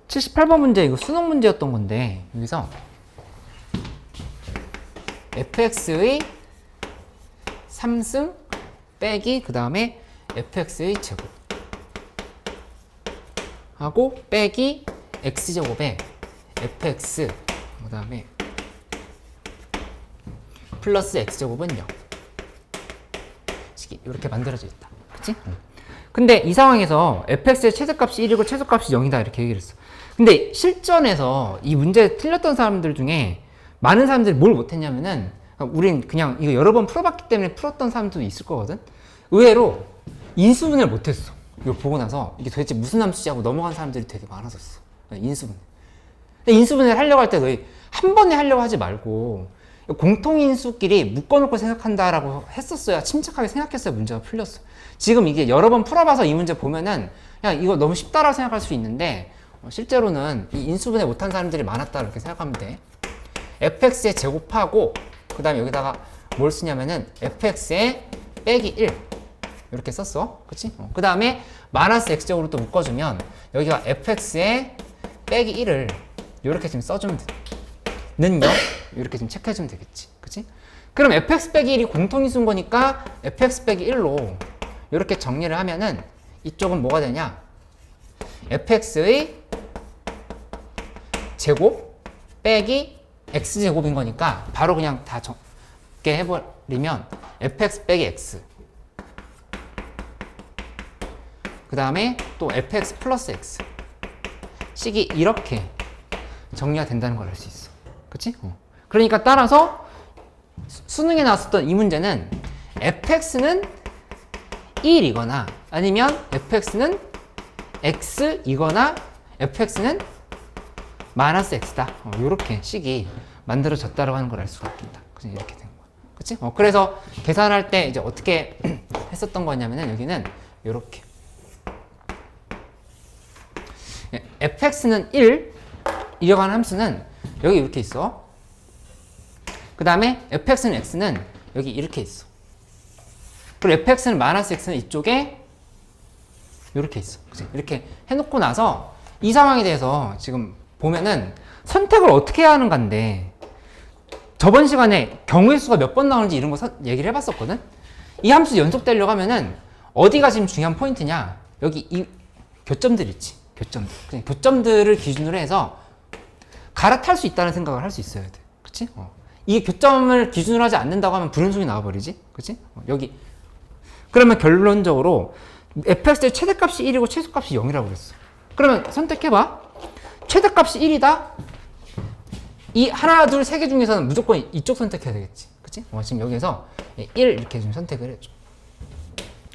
S1: (78번) 문제 이거 수능 문제였던 건데 여기서 fx의 3승 빼기 그 다음에 fx의 제곱 하고 빼기 x제곱에 fx 그 다음에 플러스 x제곱은 0 이렇게 만들어져 있다. 그치? 근데 이 상황에서 fx의 최대값이 1이고 최소값이 0이다 이렇게 얘기를 했어. 근데 실전에서 이 문제 틀렸던 사람들 중에 많은 사람들이 뭘 못했냐면은 우린 그냥 이거 여러 번 풀어봤기 때문에 풀었던 사람들도 있을 거거든. 의외로 인수분해를 못했어. 이거 보고 나서 이게 도대체 무슨 함수지 하고 넘어간 사람들이 되게 많았었어. 인수분해. 근데 인수분해를 하려고 할 때 너희 한 번에 하려고 하지 말고 공통인수끼리 묶어놓고 생각한다라고 했었어야 침착하게 생각했어야 문제가 풀렸어. 지금 이게 여러 번 풀어봐서 이 문제 보면은 그냥 이거 너무 쉽다라고 생각할 수 있는데 실제로는 이 인수분해 못한 사람들이 많았다 이렇게 생각하면 돼. fx에 제곱하고 그 다음에 여기다가 뭘 쓰냐면은 fx에 빼기 1 이렇게 썼어. 그치? 그 다음에 마이너스 x제곱으로 또 묶어주면 여기가 fx에 빼기 1을 이렇게 지금 써주면 돼. 는 0 이렇게 좀 체크해주면 되겠지. 그치? 그럼 fx 빼기 1이 공통인수인 거니까 fx 빼기 1로 이렇게 정리를 하면은 이쪽은 뭐가 되냐? fx의 제곱 빼기 x제곱인 거니까 바로 그냥 다 적게 해버리면 fx 빼기 x 그 다음에 또 fx 플러스 x 식이 이렇게 정리가 된다는 걸 알 수 있어. 그치? 그러니까 따라서 수능에 나왔었던 이 문제는 fx는 1이거나 아니면 fx는 x이거나 fx는 마이너스 x다. 이렇게 식이 만들어졌다고 하는 걸 알 수가 있겠다. 그치? 이렇게 된 거야. 그치? 그래서 계산할 때 이제 어떻게 했었던 거냐면은 여기는 이렇게 fx는 1 이어가는 함수는 여기 이렇게 있어. 그 다음에 fx는 x는 여기 이렇게 있어. 그리고 fx는 마이너스 x는 이쪽에 이렇게 있어. 그치? 이렇게 해놓고 나서 이 상황에 대해서 지금 보면은 선택을 어떻게 해야 하는 건데 저번 시간에 경우의 수가 몇 번 나오는지 이런 거 얘기를 해봤었거든. 이 함수 연속되려고 하면은 어디가 지금 중요한 포인트냐? 여기 이 교점들 있지. 교점들. 그냥 교점들을 기준으로 해서 갈아탈 수 있다는 생각을 할 수 있어야 돼. 그치? 이 교점을 기준으로 하지 않는다고 하면 불연속이 나와버리지. 그치? 여기. 그러면 결론적으로 fx의 최대값이 1이고 최소값이 0이라고 그랬어. 그러면 선택해봐. 최대값이 1이다? 이 하나, 둘, 세 개 중에서는 무조건 이쪽 선택해야 되겠지. 그치? 그치? 지금 여기서 1 이렇게 좀 선택을 해줘.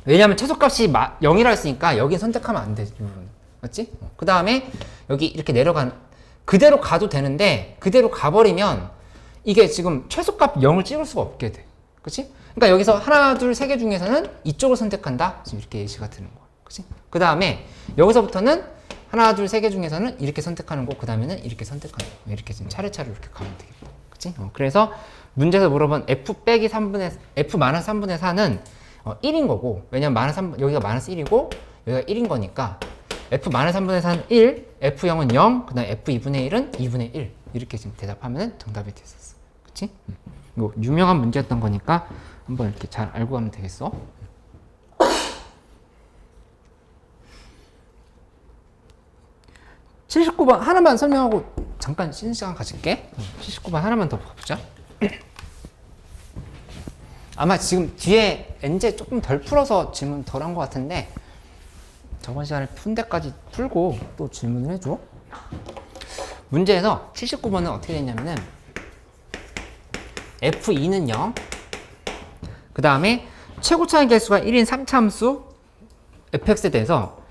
S1: 왜냐면 최소값이 0이라 했으니까 여긴 선택하면 안 돼. 이 부분. 맞지? 그 다음에 여기 이렇게 그대로 가도 되는데 그대로 가버리면 이게 지금 최소값 0을 찍을 수가 없게 돼. 그치? 그러니까 여기서 하나, 둘, 세 개 중에서는 이쪽을 선택한다. 지금 이렇게 예시가 되는 거야. 그치? 그 다음에 여기서부터는 하나, 둘, 세 개 중에서는 이렇게 선택하는 거, 그 다음에는 이렇게 선택하는 거. 이렇게 지금 차례차례 이렇게 가면 되겠다. 그치? 그래서 문제에서 물어본 f 빼기 3분의, f 마이너스 3분의 4는 1인 거고, 왜냐면 여기가 마이너스 1이고, 여기가 1인 거니까, f 마이너스 3분의 4는 1, f0은 0, 그 다음 f 2분의 1은 2분의 1. 이렇게 지금 대답하면 정답이 됐었어. 그치? 이거 유명한 문제였던 거니까 한번 이렇게 잘 알고 가면 되겠어. 79번 하나만 설명하고 잠깐 쉬는 시간 가질게. 79번 하나만 더 보자. 아마 지금 뒤에 n제 조금 덜 풀어서 질문 덜 한 것 같은데 저번 시간에 푼 데까지 풀고 또 질문을 해줘. 문제에서 79번은 어떻게 됐냐면은 f2는 0, 그 다음에 최고차의 개수가 1인 3차함수 fx에 대해서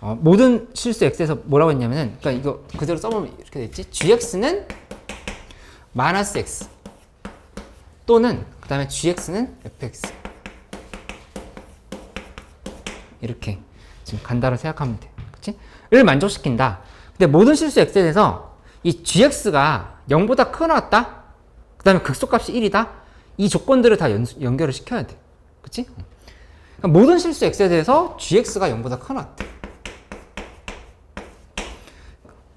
S1: 모든 실수 x에서 뭐라고 했냐면은, 그러니까 이거 그대로 써보면 이렇게 됐지. gx는 마이너스 x 또는 그 다음에 gx는 fx 이렇게 지금 간다로 생각하면 돼. 그치? 를 만족시킨다. 근데 모든 실수 x에 대해서 이 gx가 0보다 크거나 같다. 그 다음에 극소값이 1이다. 이 조건들을 다 연결을 시켜야 돼. 그치? 그러니까 모든 실수 x에 대해서 gx가 0보다 크거나 같다.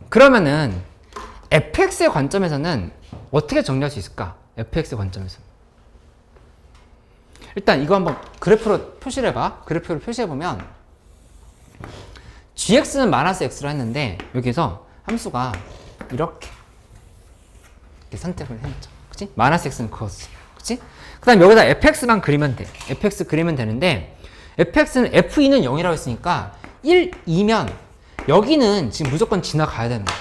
S1: 그러면은 fx의 관점에서는 어떻게 정리할 수 있을까? fx의 관점에서. 일단 이거 한번 그래프로 표시를 해봐. 그래프로 표시해보면 gx는 마이너스 x로 했는데 여기서 함수가 이렇게 선택을 해놓자. 그치? 마이너스 x는 그었어. 그치? 그 다음 여기다 fx만 그리면 돼. fx 그리면 되는데 fx는 f2는 0이라고 했으니까 1, 2면 여기는 지금 무조건 지나가야 되는 거야.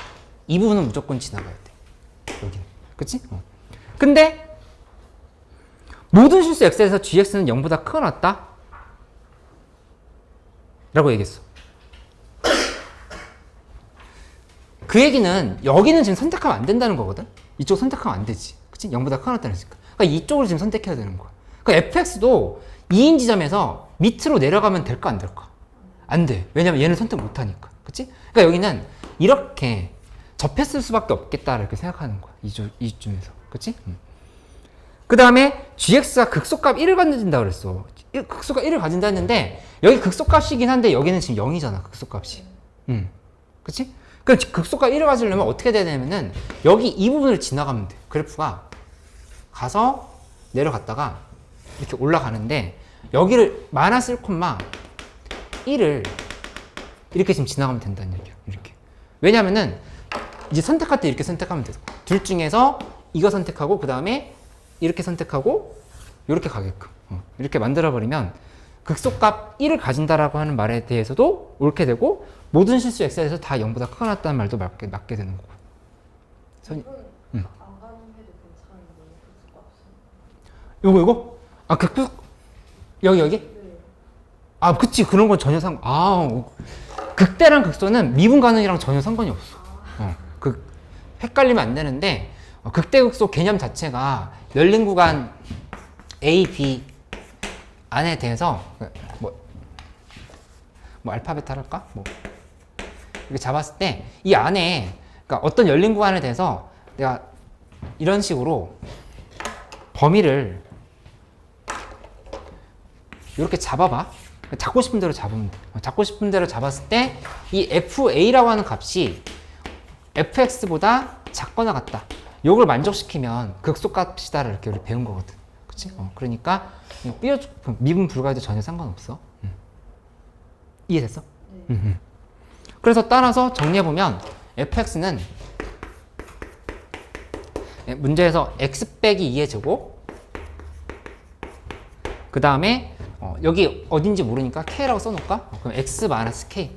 S1: 이 부분은 무조건 지나가야 돼. 여기는. 그치? 근데 모든 실수 x에서 gx는 0보다 크거나 같다? 라고 얘기했어. 그 얘기는 여기는 지금 선택하면 안 된다는 거거든? 이쪽 선택하면 안 되지. 그치? 0보다 크거나 같다는 거니까. 그러니까 이쪽을 지금 선택해야 되는 거야. 그러니까 fx도 2인 지점에서 밑으로 내려가면 될까 안 될까? 안 돼. 왜냐면 얘는 선택 못 하니까. 그치? 그러니까 여기는 이렇게 접했을 수밖에 없겠다 이렇게 생각하는 거야. 이쯤에서. 그치? 그 다음에 gx가 극소값 1을 가진다 그랬어. 극소값 1을 가진다 했는데 여기 극소값이긴 한데 여기는 지금 0이잖아. 극소값이. 그치? 그럼 극소값 1을 가지려면 어떻게 돼야 되냐면은 여기 이 부분을 지나가면 돼. 그래프가 가서 내려갔다가 이렇게 올라가는데 여기를 마이너스 1,1을 이렇게 지금 지나가면 된다는 얘기야. 이렇게. 왜냐면은 이제 선택할 때 이렇게 선택하면 돼. 둘 중에서 이거 선택하고 그 다음에 이렇게 선택하고 이렇게 가게끔 이렇게 만들어버리면 극소값 1을 가진다라고 하는 말에 대해서도 옳게 되고 모든 실수 x에 대해서 다 0보다 크거나 같다는 말도 맞게 되는 거고.
S3: 안 가는 해도 괜찮은데 극소값은?
S1: 요거? 아, 여기?
S3: 네.
S1: 아, 그치. 그런 건 전혀 극대랑 극소는 미분 가능이랑 전혀 상관이 없어. 헷갈리면 안 되는데, 극대 극소 개념 자체가 열린 구간 A, B 안에 대해서, 뭐 알파벳 할까? 이렇게 잡았을 때, 이 안에, 그러니까 어떤 열린 구간에 대해서 내가 이런 식으로 범위를 이렇게 잡아봐. 잡고 싶은 대로 잡으면 돼. 잡고 싶은 대로 잡았을 때 이 FA라고 하는 값이 FX보다 작거나 같다. 요걸 만족시키면 극소값이다를 이렇게 우리 배운 거거든. 그치? 그러니까 미분 불가해도 전혀 상관없어. 이해됐어?
S3: 네.
S1: 그래서 따라서 정리해보면 fx는 문제에서 x 빼기 2의 제곱 그 다음에 여기 어딘지 모르니까 k라고 써놓을까? 그럼 x 마이너스 k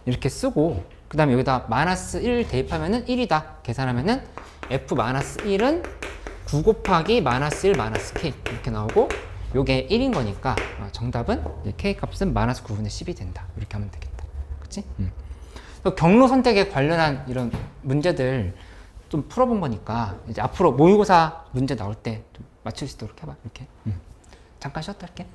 S1: 이렇게 쓰고 그 다음에 여기다 마이너스 1 대입하면은 1이다 계산하면은 f 마이너스 1은 9 곱하기 마이너스 1 마이너스 k 이렇게 나오고 요게 1인 거니까 정답은 k 값은 마이너스 9분의 10이 된다. 이렇게 하면 되겠다. 그치? 경로 선택에 관련한 이런 문제들 좀 풀어본 거니까 이제 앞으로 모의고사 문제 나올 때 좀 맞출 수 있도록 해봐. 이렇게. 잠깐 쉬었다 할게.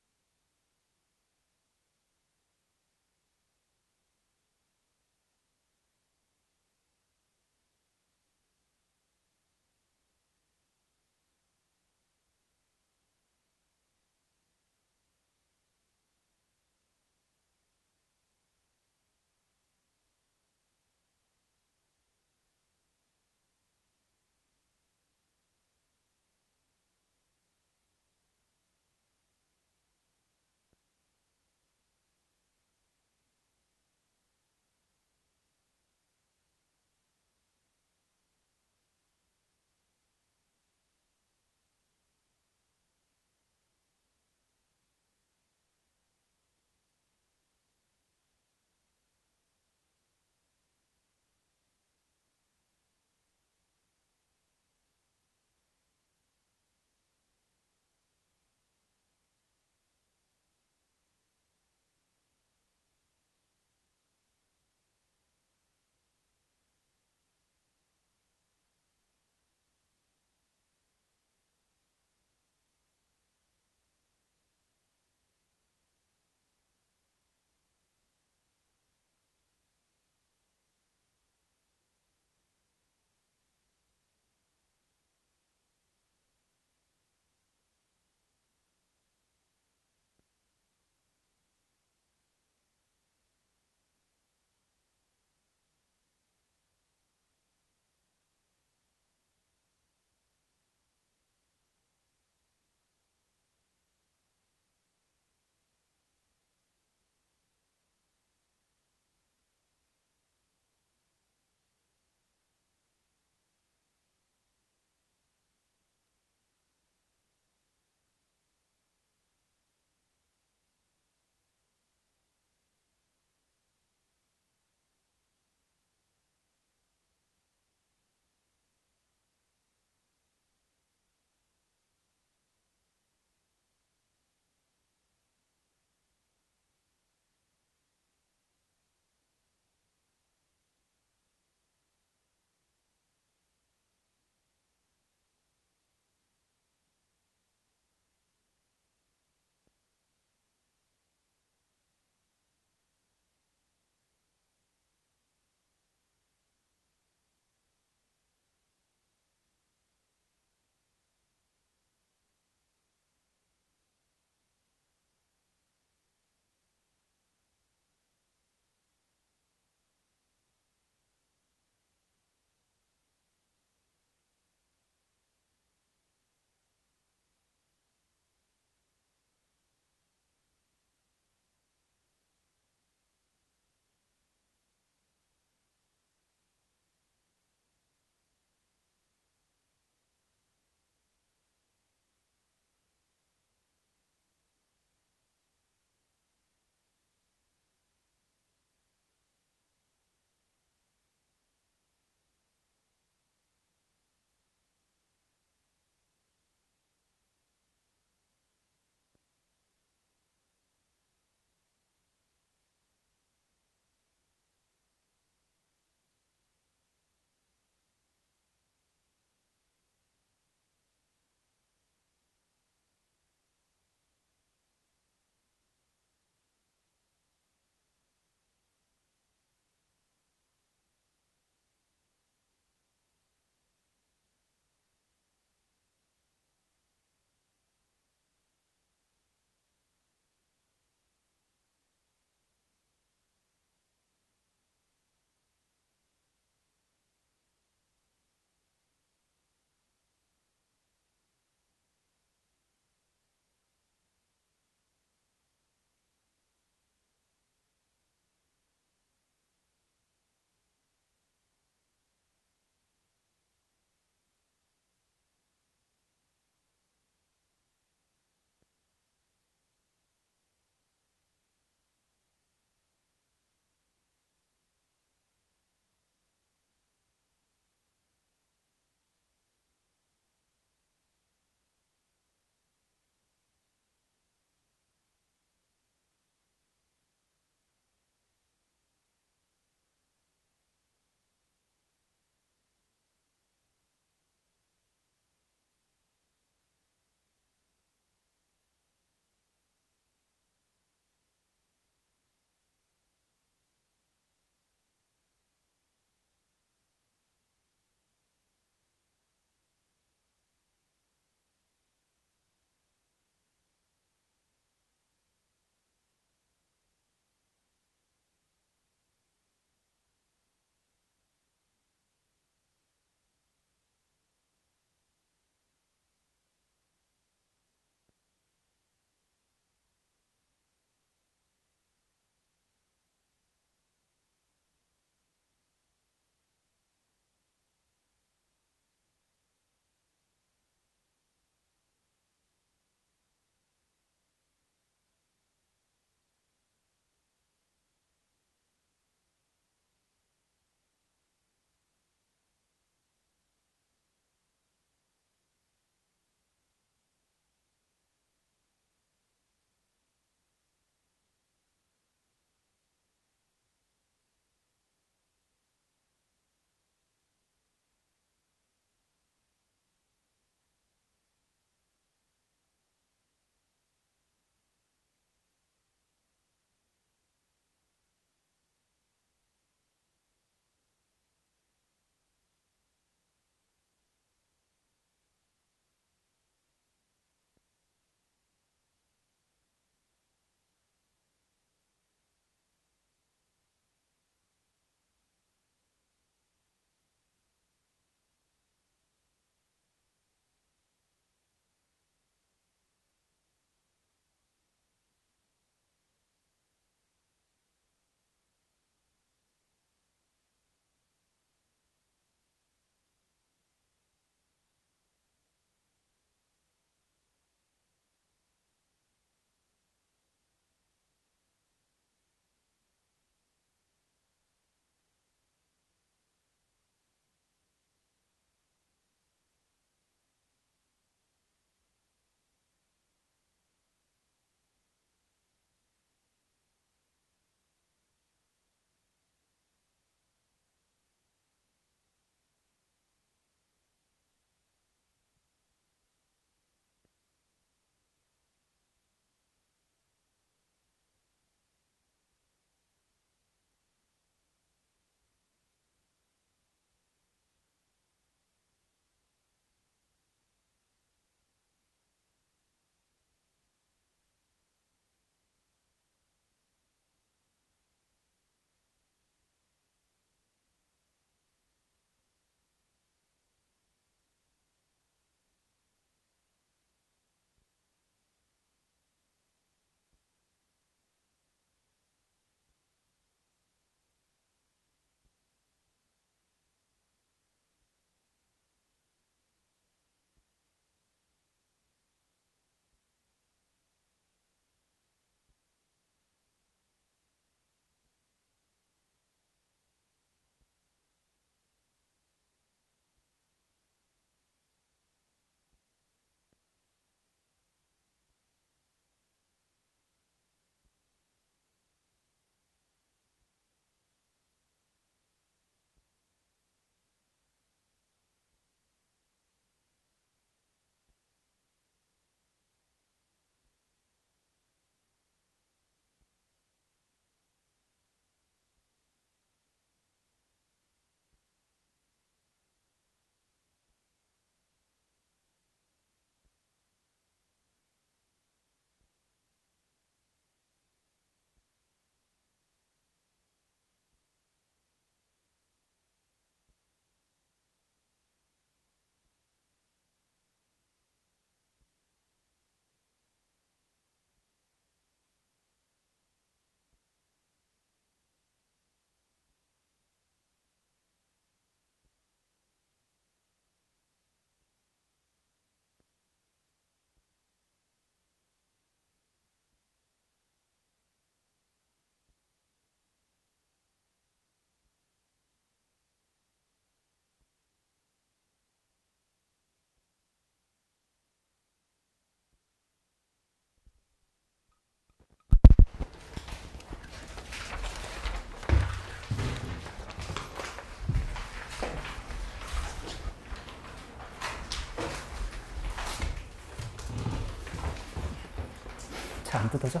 S1: 안 뜯어져?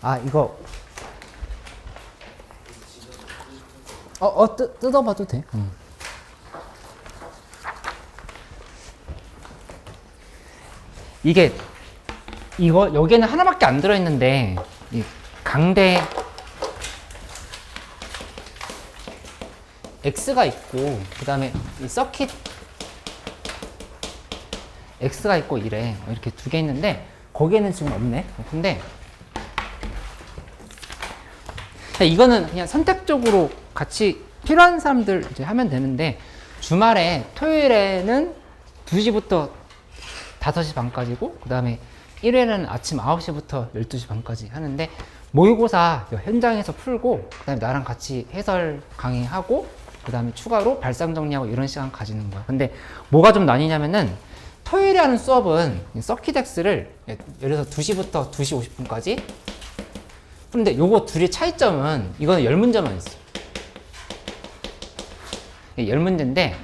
S1: 아, 이거 뜯어봐도 돼. 이게 이거 여기에는 하나밖에 안 들어있는데 이 강대 X가 있고 그 다음에 이 서킷 X가 있고 이래 이렇게 두 개 있는데 거기에는 지금 없네. 근데 이거는 그냥 선택적으로 같이 필요한 사람들 이제 하면 되는데 주말에 토요일에는 2시부터 5시 반까지고 그 다음에 일요일에는 아침 9시부터 12시 반까지 하는데 모의고사 현장에서 풀고 그 다음에 나랑 같이 해설 강의하고 그 다음에 추가로 발상 정리하고 이런 시간 가지는 거야. 근데 뭐가 좀 나뉘냐면은 토요일에 하는 수업은 서킷엑스를 예를 들어서 2시부터 2시 50분까지 근데 요거 둘의 차이점은 이거는 10문제만 있어. 10문제인데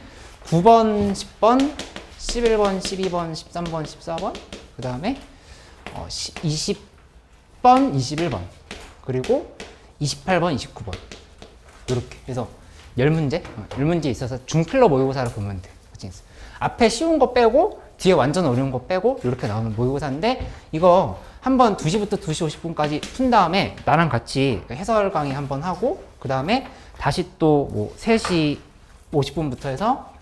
S1: 9번, 10번, 11번, 12번, 13번, 14번 그 다음에 20번, 21번 그리고 28번, 29번 이렇게 해서 10문제? 10문제 있어서 중킬러 모의고사를 보면 돼. 앞에 쉬운 거 빼고 뒤에 완전 어려운 거 빼고 이렇게 나오는 모의고사인데 이거 한번 2시부터 2시 50분까지 푼 다음에 나랑 같이 해설 강의 한번 하고 그 다음에 다시 또 뭐 3시 50분부터 해서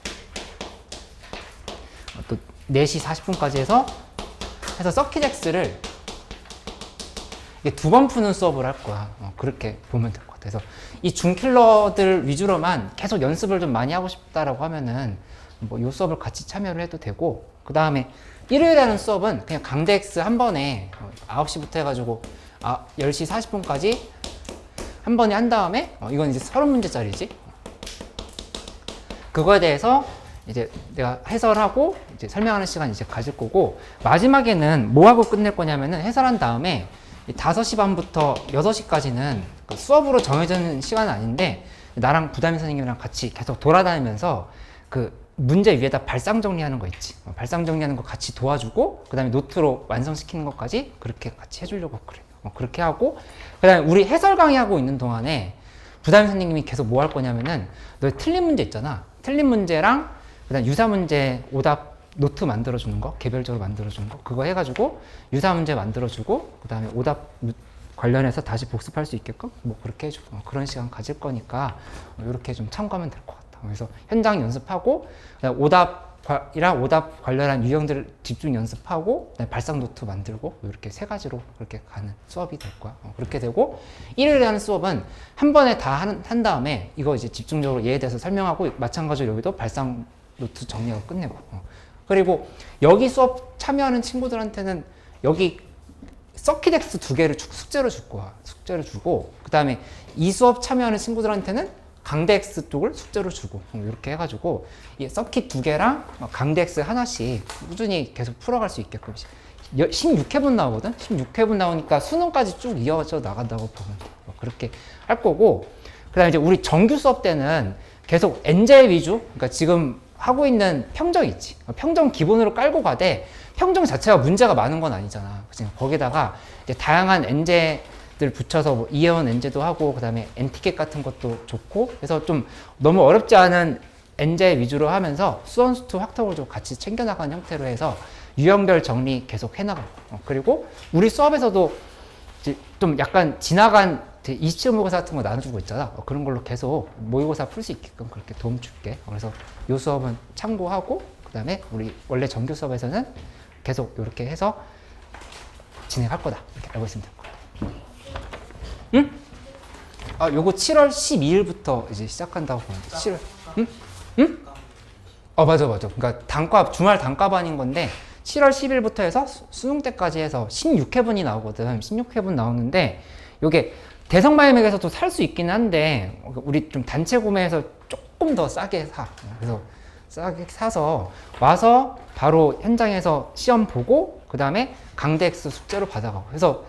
S1: 또 4시 40분까지 해서 서킷엑스를 이게 2번 푸는 수업을 할 거야. 그렇게 보면 될 것 같아. 그래서 이 중킬러들 위주로만 계속 연습을 좀 많이 하고 싶다라고 하면은 뭐 이 수업을 같이 참여를 해도 되고 그 다음에 일요일에 하는 수업은 그냥 강대X 한 번에 9시부터 해가지고 10시 40분까지 한 번에 한 다음에 이건 이제 30문제짜리지. 그거에 대해서 이제 내가 해설하고 이제 설명하는 시간 이제 가질 거고 마지막에는 뭐 하고 끝낼 거냐면은 해설한 다음에 5시 반부터 6시까지는 수업으로 정해진 시간은 아닌데 나랑 부담임 선생님이랑 같이 계속 돌아다니면서 그 문제 위에다 발상 정리하는 거 있지. 발상 정리하는 거 같이 도와주고 그 다음에 노트로 완성시키는 것까지 그렇게 같이 해주려고 그래. 그렇게 하고 그 다음에 우리 해설 강의하고 있는 동안에 부담임 선생님이 계속 뭐 할 거냐면은 너 틀린 문제 있잖아. 틀린 문제랑 그 다음 유사 문제 오답 노트 만들어주는 거 개별적으로 만들어주는 거 그거 해가지고 유사 문제 만들어주고 그 다음에 오답 관련해서 다시 복습할 수 있게끔 뭐 그렇게 해주고 그런 시간 가질 거니까 이렇게 좀 참고하면 될 것 같아. 그래서 현장 연습하고 오답이랑 오답 관련한 유형들을 집중 연습하고 그다음에 발상 노트 만들고 이렇게 3가지로 그렇게 가는 수업이 될 거야. 그렇게 되고 일요일에 하는 수업은 한 번에 다 한 다음에 이거 이제 집중적으로 얘에 대해서 설명하고 마찬가지로 여기도 발상 노트 정리하고 끝내고 그리고 여기 수업 참여하는 친구들한테는 여기 서킷엑스 2개를 숙제로 줄 거야. 숙제를 주고 그 다음에 이 수업 참여하는 친구들한테는 강대X 쪽을 숙제로 주고 이렇게 해가지고 이 서킷 2개랑 강대X 하나씩 꾸준히 계속 풀어갈 수 있게끔 16회분 나오거든? 16회분 나오니까 수능까지 쭉 이어져 나간다고 보면 돼. 그렇게 할 거고 그 다음에 이제 우리 정규 수업 때는 계속 엔제 위주 그러니까 지금 하고 있는 평정 있지. 평정 기본으로 깔고 가되 평정 자체가 문제가 많은 건 아니잖아. 그치? 거기다가 이제 다양한 엔제들 붙여서 뭐 이해원 엔제도 하고 그다음에 엔티켓 같은 것도 좋고 그래서 좀 너무 어렵지 않은 엔제 위주로 하면서 수원수투 확통을 좀 같이 챙겨나가는 형태로 해서 유형별 정리 계속 해나가고 그리고 우리 수업에서도 이제 좀 약간 지나간 27 모의고사 같은 거 나눠주고 있잖아. 그런 걸로 계속 모의고사 풀 수 있게끔 그렇게 도움 줄게. 그래서 이 수업은 참고하고 그 다음에 우리 원래 정규 수업에서는 계속 이렇게 해서 진행할 거다. 이렇게 알고 있으면 될 거야. 응? 요거 7월 12일부터 이제 시작한다고 보면 돼. 7월. 응? 응? 맞아. 그러니까 주말 단과반인 건데 7월 10일부터 해서 수능 때까지 해서 16회분이 나오거든. 16회분 나오는데 요게 대성마이맥에서도 살 수 있긴 한데 우리 좀 단체 구매해서 조금 더 싸게 사. 그래서 싸게 사서 와서 바로 현장에서 시험 보고 그 다음에 강대 X 숙제로 받아가고. 그래서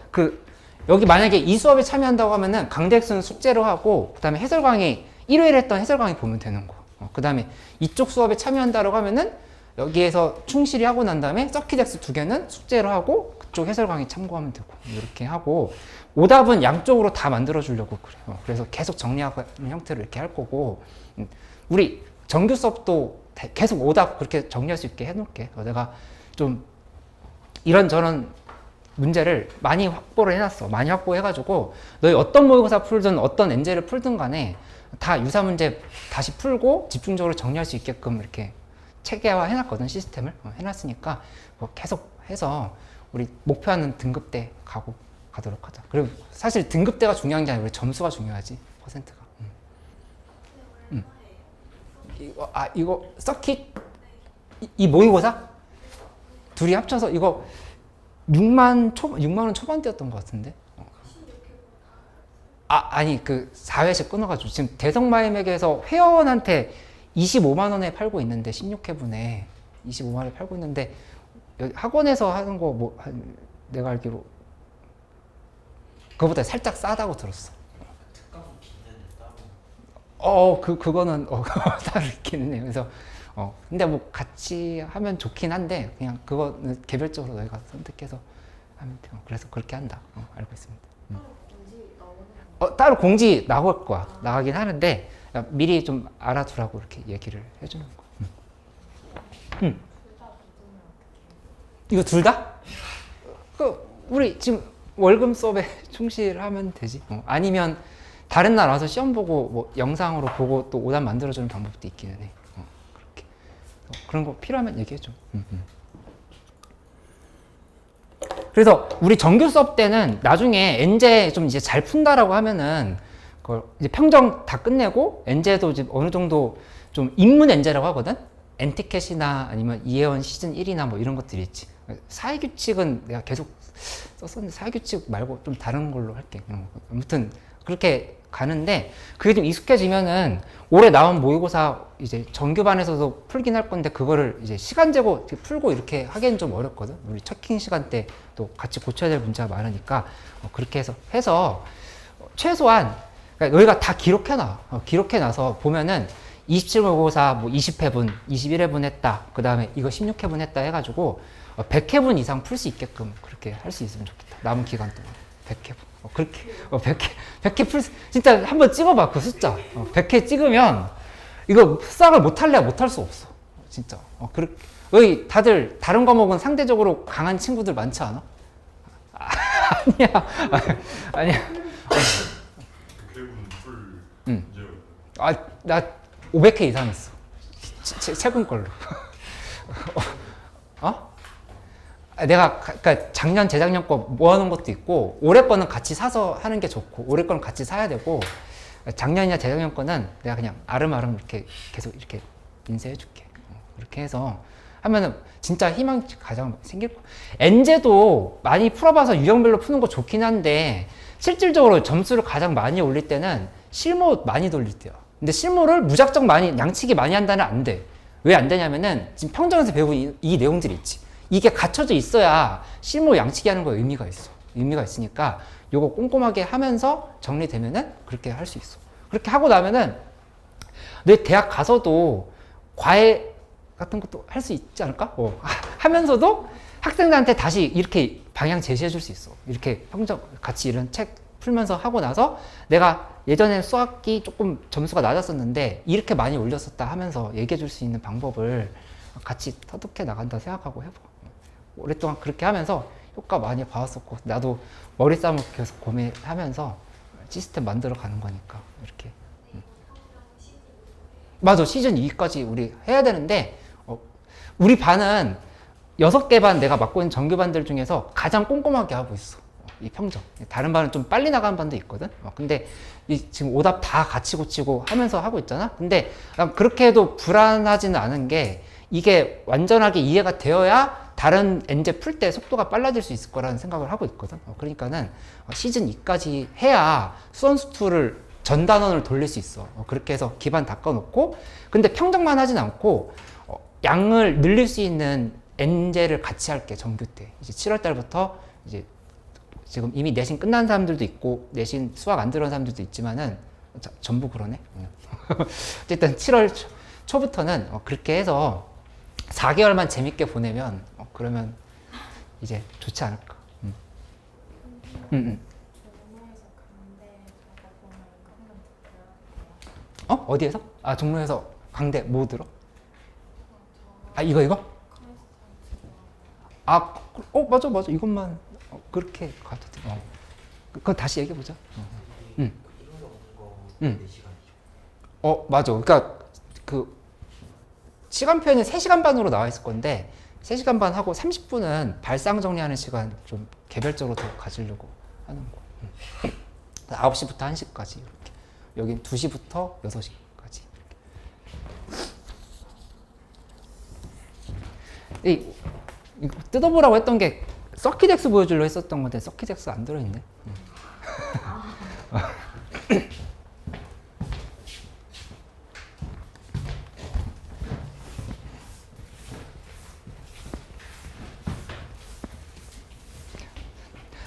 S1: 여기 만약에 이 수업에 참여한다고 하면은 강대 X는 숙제로 하고, 그 다음에 해설 강의, 일요일에 했던 해설 강의 보면 되는 거. 그 다음에 이쪽 수업에 참여한다고 하면은 여기에서 충실히 하고 난 다음에 서킷 X 2개는 숙제로 하고, 그쪽 해설 강의 참고하면 되고, 이렇게 하고, 오답은 양쪽으로 다 만들어 주려고 그래요. 그래서 계속 정리하는 형태로 이렇게 할 거고, 우리 정규 수업도 계속 오답 그렇게 정리할 수 있게 해놓을게. 내가 좀 이런저런 문제를 많이 확보를 해놨어. 많이 확보해가지고 너희 어떤 모의고사 풀든 어떤 엔제를 풀든 간에 다 유사 문제 다시 풀고 집중적으로 정리할 수 있게끔 이렇게 체계화 해놨거든. 시스템을 해놨으니까 뭐 계속 해서 우리 목표하는 등급대 가도록 하자. 그리고 사실 등급대가 중요한 게 아니라 우리 점수가 중요하지. 퍼센트가. 이거 서킷 이 모의고사 둘이 합쳐서 이거 6만 원 초반대였던 것 같은데. 아니 그 4회씩 끊어가지고 지금 대성마이맥에서 회원한테 25만 원에 팔고 있는데 16회분에 25만 원에 팔고 있는데 여기 학원에서 하는 거 뭐 내가 알기로 그거보다 살짝 싸다고 들었어. 그거는 따로 있기는 해요. 그래서 근데 뭐 같이 하면 좋긴 한데 그냥 그거는 개별적으로 너희가 선택해서 하면 돼요. 그래서 그렇게 한다. 알고 있습니다. 따로 공지 나올 거야. 나가긴 하는데 미리 좀 알아두라고 이렇게 얘기를 해주는 거. 이거 둘 다? 우리 지금 월급 수업에 충실하면 되지. 아니면 다른 날 와서 시험 보고 뭐 영상으로 보고 또 오답 만들어주는 방법도 있기는 해. 그렇게 그런 거 필요하면 얘기해줘. 그래서 우리 정규 수업 때는 나중에 엔제 좀 이제 잘 푼다라고 하면은 그걸 이제 평정 다 끝내고 엔제도 이제 어느 정도 좀 입문 엔제라고 하거든. 엔티켓이나 아니면 이혜원 시즌 1이나 뭐 이런 것들이 있지. 사회규칙은 내가 계속 썼었는데 사회규칙 말고 좀 다른 걸로 할게. 아무튼 그렇게 가는데 그게 좀 익숙해지면은 올해 나온 모의고사 이제 정규반에서도 풀긴 할 건데 그거를 이제 시간 재고 풀고 이렇게 하기엔 좀 어렵거든. 우리 체킹 시간 때 또 같이 고쳐야 될 문제가 많으니까 그렇게 해서 최소한 그러니까 너희가 다 기록해놔. 기록해놔서 보면은 27모의고사 뭐 20회분, 21회분 했다. 그 다음에 이거 16회분 했다 해가지고 100회분 이상 풀 수 있게끔 그렇게 할 수 있으면 좋겠다. 남은 기간 동안 100회분. 그렇게 100회 풀 진짜 한번 찍어봐 그 숫자. 100회 찍으면 이거 수학을 못할래 못할 수 없어. 진짜. 그렇게 여기 다들 다른 과목은 상대적으로 강한 친구들 많지 않아? 아니야.
S4: 100회분 풀 문제가 있나요?
S1: 나 500회 이상 했어. 최근 걸로. 내가 그러니까 작년 재작년 거 모아놓은 것도 있고 올해 거는 같이 사서 하는 게 좋고 올해 거는 같이 사야 되고 작년이나 재작년 거는 내가 그냥 아름아름 이렇게 계속 이렇게 인쇄해 줄게. 이렇게 해서 하면은 진짜 희망이 가장 생길 거. 엔제도 많이 풀어봐서 유형별로 푸는 거 좋긴 한데 실질적으로 점수를 가장 많이 올릴 때는 실무 많이 돌릴 때요. 근데 실무를 무작정 많이 양치기 많이 한다는 안 돼. 왜 안 되냐면은 지금 평정에서 배운 이 내용들이 있지. 이게 갖춰져 있어야 실무 양치기 하는 거에 의미가 있어. 의미가 있으니까 요거 꼼꼼하게 하면서 정리되면은 그렇게 할 수 있어. 그렇게 하고 나면은 내 대학 가서도 과외 같은 것도 할 수 있지 않을까? 하면서도 학생들한테 다시 이렇게 방향 제시해 줄 수 있어. 이렇게 평정 같이 이런 책 풀면서 하고 나서 내가 예전에 수학이 조금 점수가 낮았었는데 이렇게 많이 올렸었다 하면서 얘기해 줄 수 있는 방법을 같이 터득해 나간다 생각하고 해봐. 오랫동안 그렇게 하면서 효과 많이 봐왔었고 나도 머리 싸움을 계속 고민하면서 시스템 만들어 가는 거니까 이렇게. 맞아. 시즌 2까지 우리 해야 되는데 우리 반은 6개 반 내가 맡고 있는 정규반들 중에서 가장 꼼꼼하게 하고 있어. 이 평정. 다른 반은 좀 빨리 나가는 반도 있거든. 근데 지금 오답 다 같이 고치고 하면서 하고 있잖아. 근데 그렇게 해도 불안하지는 않은 게 이게 완전하게 이해가 되어야 다른 엔제 풀 때 속도가 빨라질 수 있을 거라는 생각을 하고 있거든. 그러니까는 시즌 2까지 해야 수원수2를 전 단원을 돌릴 수 있어. 그렇게 해서 기반 닦아놓고 근데 평정만 하진 않고 양을 늘릴 수 있는 N제를 같이 할게, 정규 때. 이제 7월 달부터 이제 지금 이미 내신 끝난 사람들도 있고 내신 수학 안 들어온 사람들도 있지만은 전부 그러네. 어쨌든 7월 초부터는 그렇게 해서 4개월만 재밌게 보내면 그러면 이제 좋지 않을까.
S3: 종로에서 강대 가다 보면 한번 들어갈게요.
S1: 어디에서? 아, 종로에서 강대 뭐 들어? 아, 이거? 아, 맞아. 이것만 그렇게 가도 돼. 그거 다시 얘기해 보자.
S2: 이런 거
S1: 응.
S2: 4시간이죠.
S1: 맞아. 그러니까 그 시간표에는 3시간 반으로 나와 있을 건데 3시간 반 하고 30분은 발상 정리하는 시간 좀 개별적으로 더 가지려고 하는 거. 9시부터 1시까지 이렇게. 여긴 2시부터 6시까지. 이거 뜯어보라고 했던 게 서킷엑스 보여주려고 했었던 건데 서킷엑스 안 들어있네.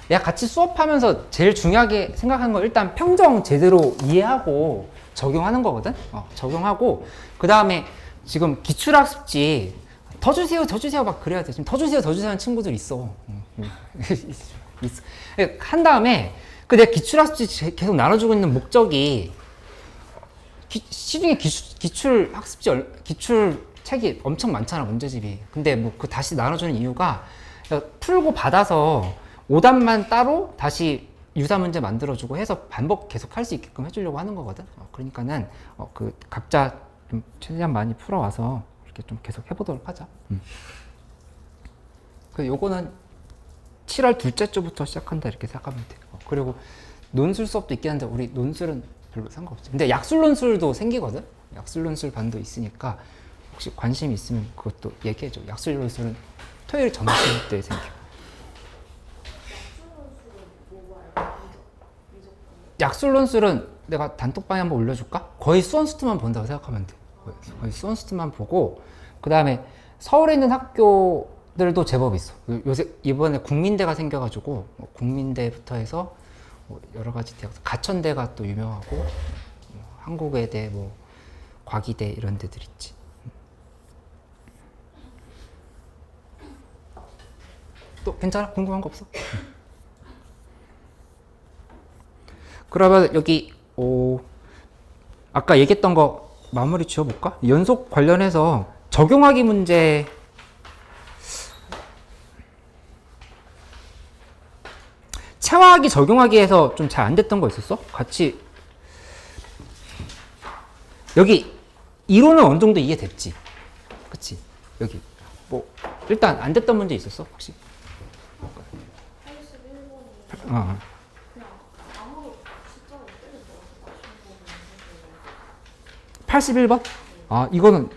S1: 내가 같이 수업하면서 제일 중요하게 생각하는 건 일단 평정 제대로 이해하고 적용하는 거거든. 적용하고 그 다음에 지금 기출학습지 더 주세요 막 그래야 돼. 지금 더 주세요 하는 친구들 있어. 있어. 한 다음에 내가 기출학습지 계속 나눠주고 있는 목적이 시중에 기출 학습지 기출 책이 엄청 많잖아, 문제집이. 근데 뭐 그 다시 나눠주는 이유가 풀고 받아서 오답만 따로 다시 유사 문제 만들어주고 해서 반복 계속 할 수 있게끔 해주려고 하는 거거든. 그러니까는 그 각자 좀 최대한 많이 풀어와서 이렇게 좀 계속 해보도록 하자. 그 요거는 7월 둘째 주부터 시작한다 이렇게 생각하면 돼. 그리고 논술 수업도 있긴 한데 우리 논술은 별로 상관없지. 근데 약술 논술도 생기거든. 약술 논술 반도 있으니까 혹시 관심 있으면 그것도 얘기해줘. 약술 논술은 토요일 점심 때 생겨. 약술 논술은 내가 단톡방에 한번 올려줄까? 거의 수원수트만 본다고 생각하면 돼. 거의 수원수트만 보고 그 다음에 서울에 있는 학교들도 제법 있어. 요새 이번에 국민대가 생겨가지고 국민대부터 해서 여러 가지 대학, 가천대가 또 유명하고 한국외대, 과기대 이런 데들 있지. 또 괜찮아? 궁금한 거 없어? 그러면 여기 아까 얘기했던 거 마무리 지어볼까? 연속 관련해서 적용하기 문제 체화하기 적용하기에서 좀 잘 안 됐던 거 있었어? 같이 여기 이론은 어느 정도 이해됐지? 그치? 여기 일단 안 됐던 문제 있었어? 혹시?
S3: 81번이
S1: 어.
S3: 그냥 아무로 숫자로 때려 넣어서
S1: 81번? 아, 이거는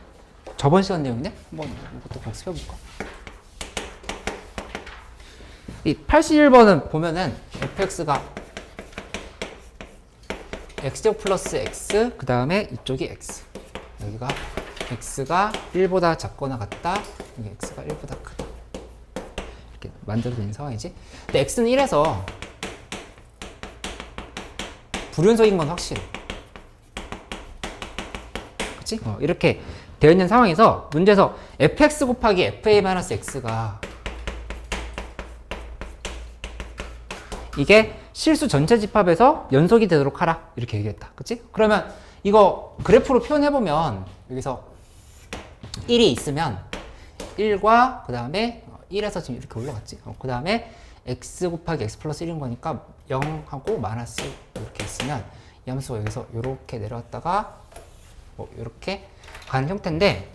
S1: 저번 시간 내용이네? 한번 이것도 복습해볼까? 이 81번은 보면은 fx가 x제곱 플러스 x, 그 다음에 이쪽이 x. 여기가 x가 1보다 작거나 같다. 여기 x가 1보다 크다. 이렇게 만들어져 있는 상황이지. 근데 x는 1에서 불연속인 건 확실해. 그치? 이렇게 되어 있는 상황에서 문제에서 fx 곱하기 fa-x가 이게 실수 전체 집합에서 연속이 되도록 하라 이렇게 얘기했다. 그치? 그러면 이거 그래프로 표현해보면 여기서 1이 있으면 1과 그 다음에 1에서 지금 이렇게 올라갔지. 그 다음에 x 곱하기 x 플러스 1인 거니까 0하고 마이너스 이렇게 있으면 이 함수가 여기서 이렇게 내려왔다가 이렇게 가는 형태인데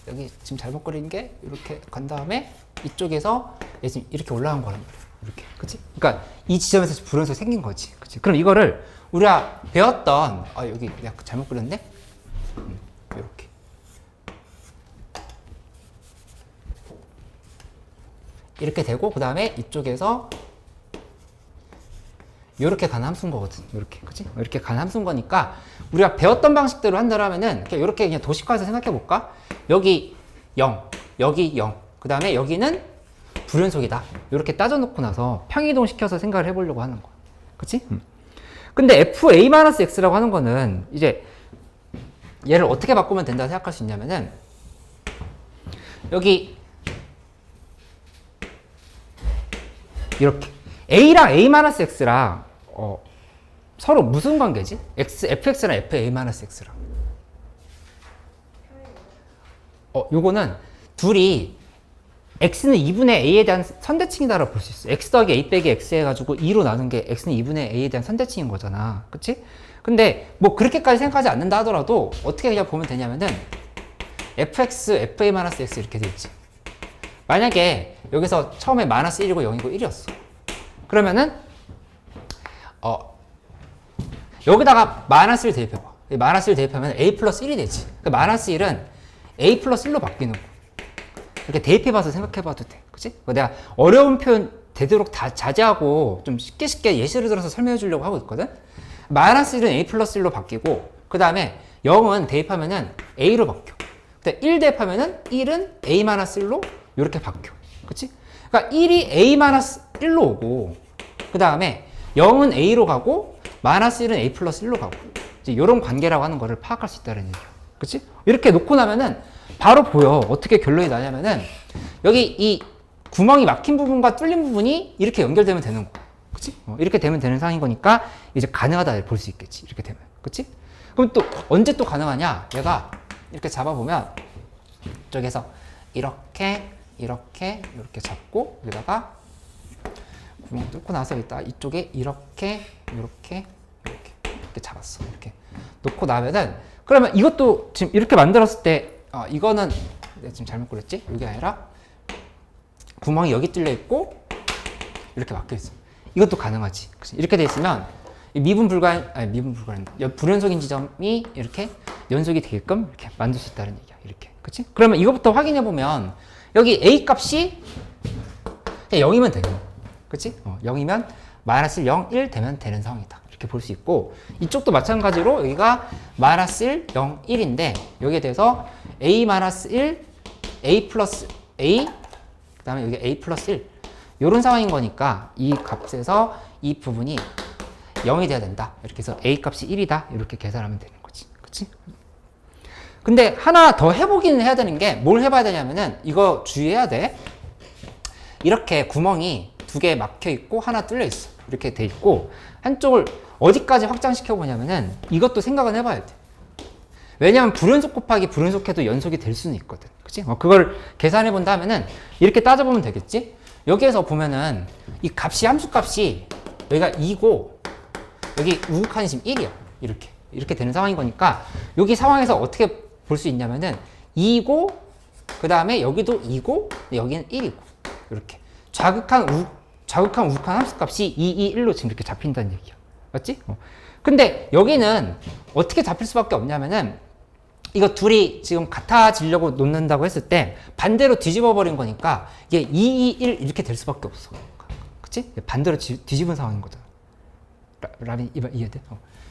S1: 여기 지금 잘못 그린 게 이렇게 간 다음에 이쪽에서 지금 이렇게 올라간 거란 말이야. 이렇게. 그치? 그러니까 이 지점에서 불연속이 생긴 거지. 그치? 그럼 이거를 우리가 배웠던 여기 내가 잘못 그렸네? 이렇게. 이렇게 되고 그 다음에 이쪽에서 이렇게 가는 함수인 거거든. 이렇게, 그치? 이렇게 가는 함수인 거니까 우리가 배웠던 방식대로 한다라면은 이렇게 그냥 도식화해서 생각해 볼까? 여기 0, 여기 0, 그 다음에 여기는 불연속이다. 이렇게 따져놓고 나서 평이동 시켜서 생각을 해보려고 하는 거야. 그치? 근데 fa-x라고 하는 거는 이제 얘를 어떻게 바꾸면 된다 생각할 수 있냐면은 여기 이렇게 a랑 a-x랑 서로 무슨 관계지? fx랑 fa-x랑 요거는 둘이 x는 2분의 a에 대한 선대칭이다라고 볼 수 있어. x 더하기 a 빼기 x 해가지고 2로 나눈 게 x는 2분의 a에 대한 선대칭인 거잖아. 그치? 근데 뭐 그렇게까지 생각하지 않는다 하더라도 어떻게 그냥 보면 되냐면은 fx, fa-x 이렇게 돼 있지. 만약에 여기서 처음에 마이너스 1이고 0이고 1이었어. 그러면은 여기다가 마이너스를 대입해봐. 마이너스를 대입하면 a 플러스 1이 되지. 그 마이너스 1은 a 플러스 1로 바뀌는 거. 이렇게 대입해봐서 생각해봐도 돼. 그치? 내가 어려운 표현 되도록 다 자제하고 좀 쉽게 예시를 들어서 설명해 주려고 하고 있거든? 마이너스 1은 a 플러스 1로 바뀌고, 그 다음에 0은 대입하면은 a로 바뀌어. 근데 1 대입하면은 1은 a 마이너스 1로 이렇게 바뀌어. 그치? 그러니까 1이 a 마이너스 1로 오고, 그 다음에 0은 a로 가고, 마이너스 1은 a 플러스 1로 가고. 이제 이런 관계라고 하는 거를 파악할 수 있다는 얘기야. 그치? 이렇게 놓고 나면은 바로 보여. 어떻게 결론이 나냐면은 여기 이 구멍이 막힌 부분과 뚫린 부분이 이렇게 연결되면 되는 거야. 그치? 이렇게 되면 되는 상황인 거니까 이제 가능하다 볼 수 있겠지. 이렇게 되면. 그치? 그럼 또 언제 또 가능하냐? 얘가 이렇게 잡아보면 이쪽에서 이렇게 잡고 여기다가 구멍 뚫고 나서 이쪽에 이렇게 잡았어. 이렇게 놓고 나면은 그러면 이것도 지금 이렇게 만들었을 때 이거는 내가 지금 잘못 그렸지? 이게 아니라 구멍이 여기 뚫려 있고 이렇게 막혀 있어. 이것도 가능하지. 그치? 이렇게 돼 있으면 불연속인 지점이 이렇게 연속이 되게끔 이렇게 만들 수 있다는 얘기야. 이렇게. 그치? 그러면 이것부터 확인해 보면 여기 a 값이 0이면 되는 거야. 그치? 0이면 마이너스 0, 1 되면 되는 상황이다. 이렇게 볼 수 있고, 이쪽도 마찬가지로 여기가 마이너스 1, 0, 1인데 여기에 대해서 a 마이너스 1, a 플러스 a, 그 다음에 여기 a 플러스 1 이런 상황인 거니까 이 값에서 이 부분이 0이 돼야 된다. 이렇게 해서 a 값이 1이다. 이렇게 계산하면 되는 거지. 그치? 근데 하나 더 해보기는 해야 되는 게 뭘 해봐야 되냐면은 이거 주의해야 돼. 이렇게 구멍이 두 개 막혀 있고 하나 뚫려 있어. 이렇게 돼 있고 한쪽을 어디까지 확장시켜 보냐면은 이것도 생각은 해봐야 돼. 왜냐면 불연속 곱하기 불연속해도 연속이 될 수는 있거든. 그치? 그걸 계산해 본다면은 이렇게 따져보면 되겠지? 여기에서 보면은 이 값이 함수 값이 여기가 2고 여기 우극한이 지금 1이야. 이렇게 되는 상황인 거니까 여기 상황에서 어떻게 볼 수 있냐면은 2고 그 다음에 여기도 2고 여기는 1이고 이렇게 좌극한 우극한 함수 값이 2, 2, 1로 지금 이렇게 잡힌다는 얘기야. 맞지? 근데 여기는 어떻게 잡힐 수밖에 없냐면은 이거 둘이 지금 같아지려고 놓는다고 했을 때 반대로 뒤집어 버린 거니까 이게 2, 2, 1 이렇게 될 수밖에 없어. 그치? 반대로 뒤집은 상황인 거잖아. 라비 이해돼?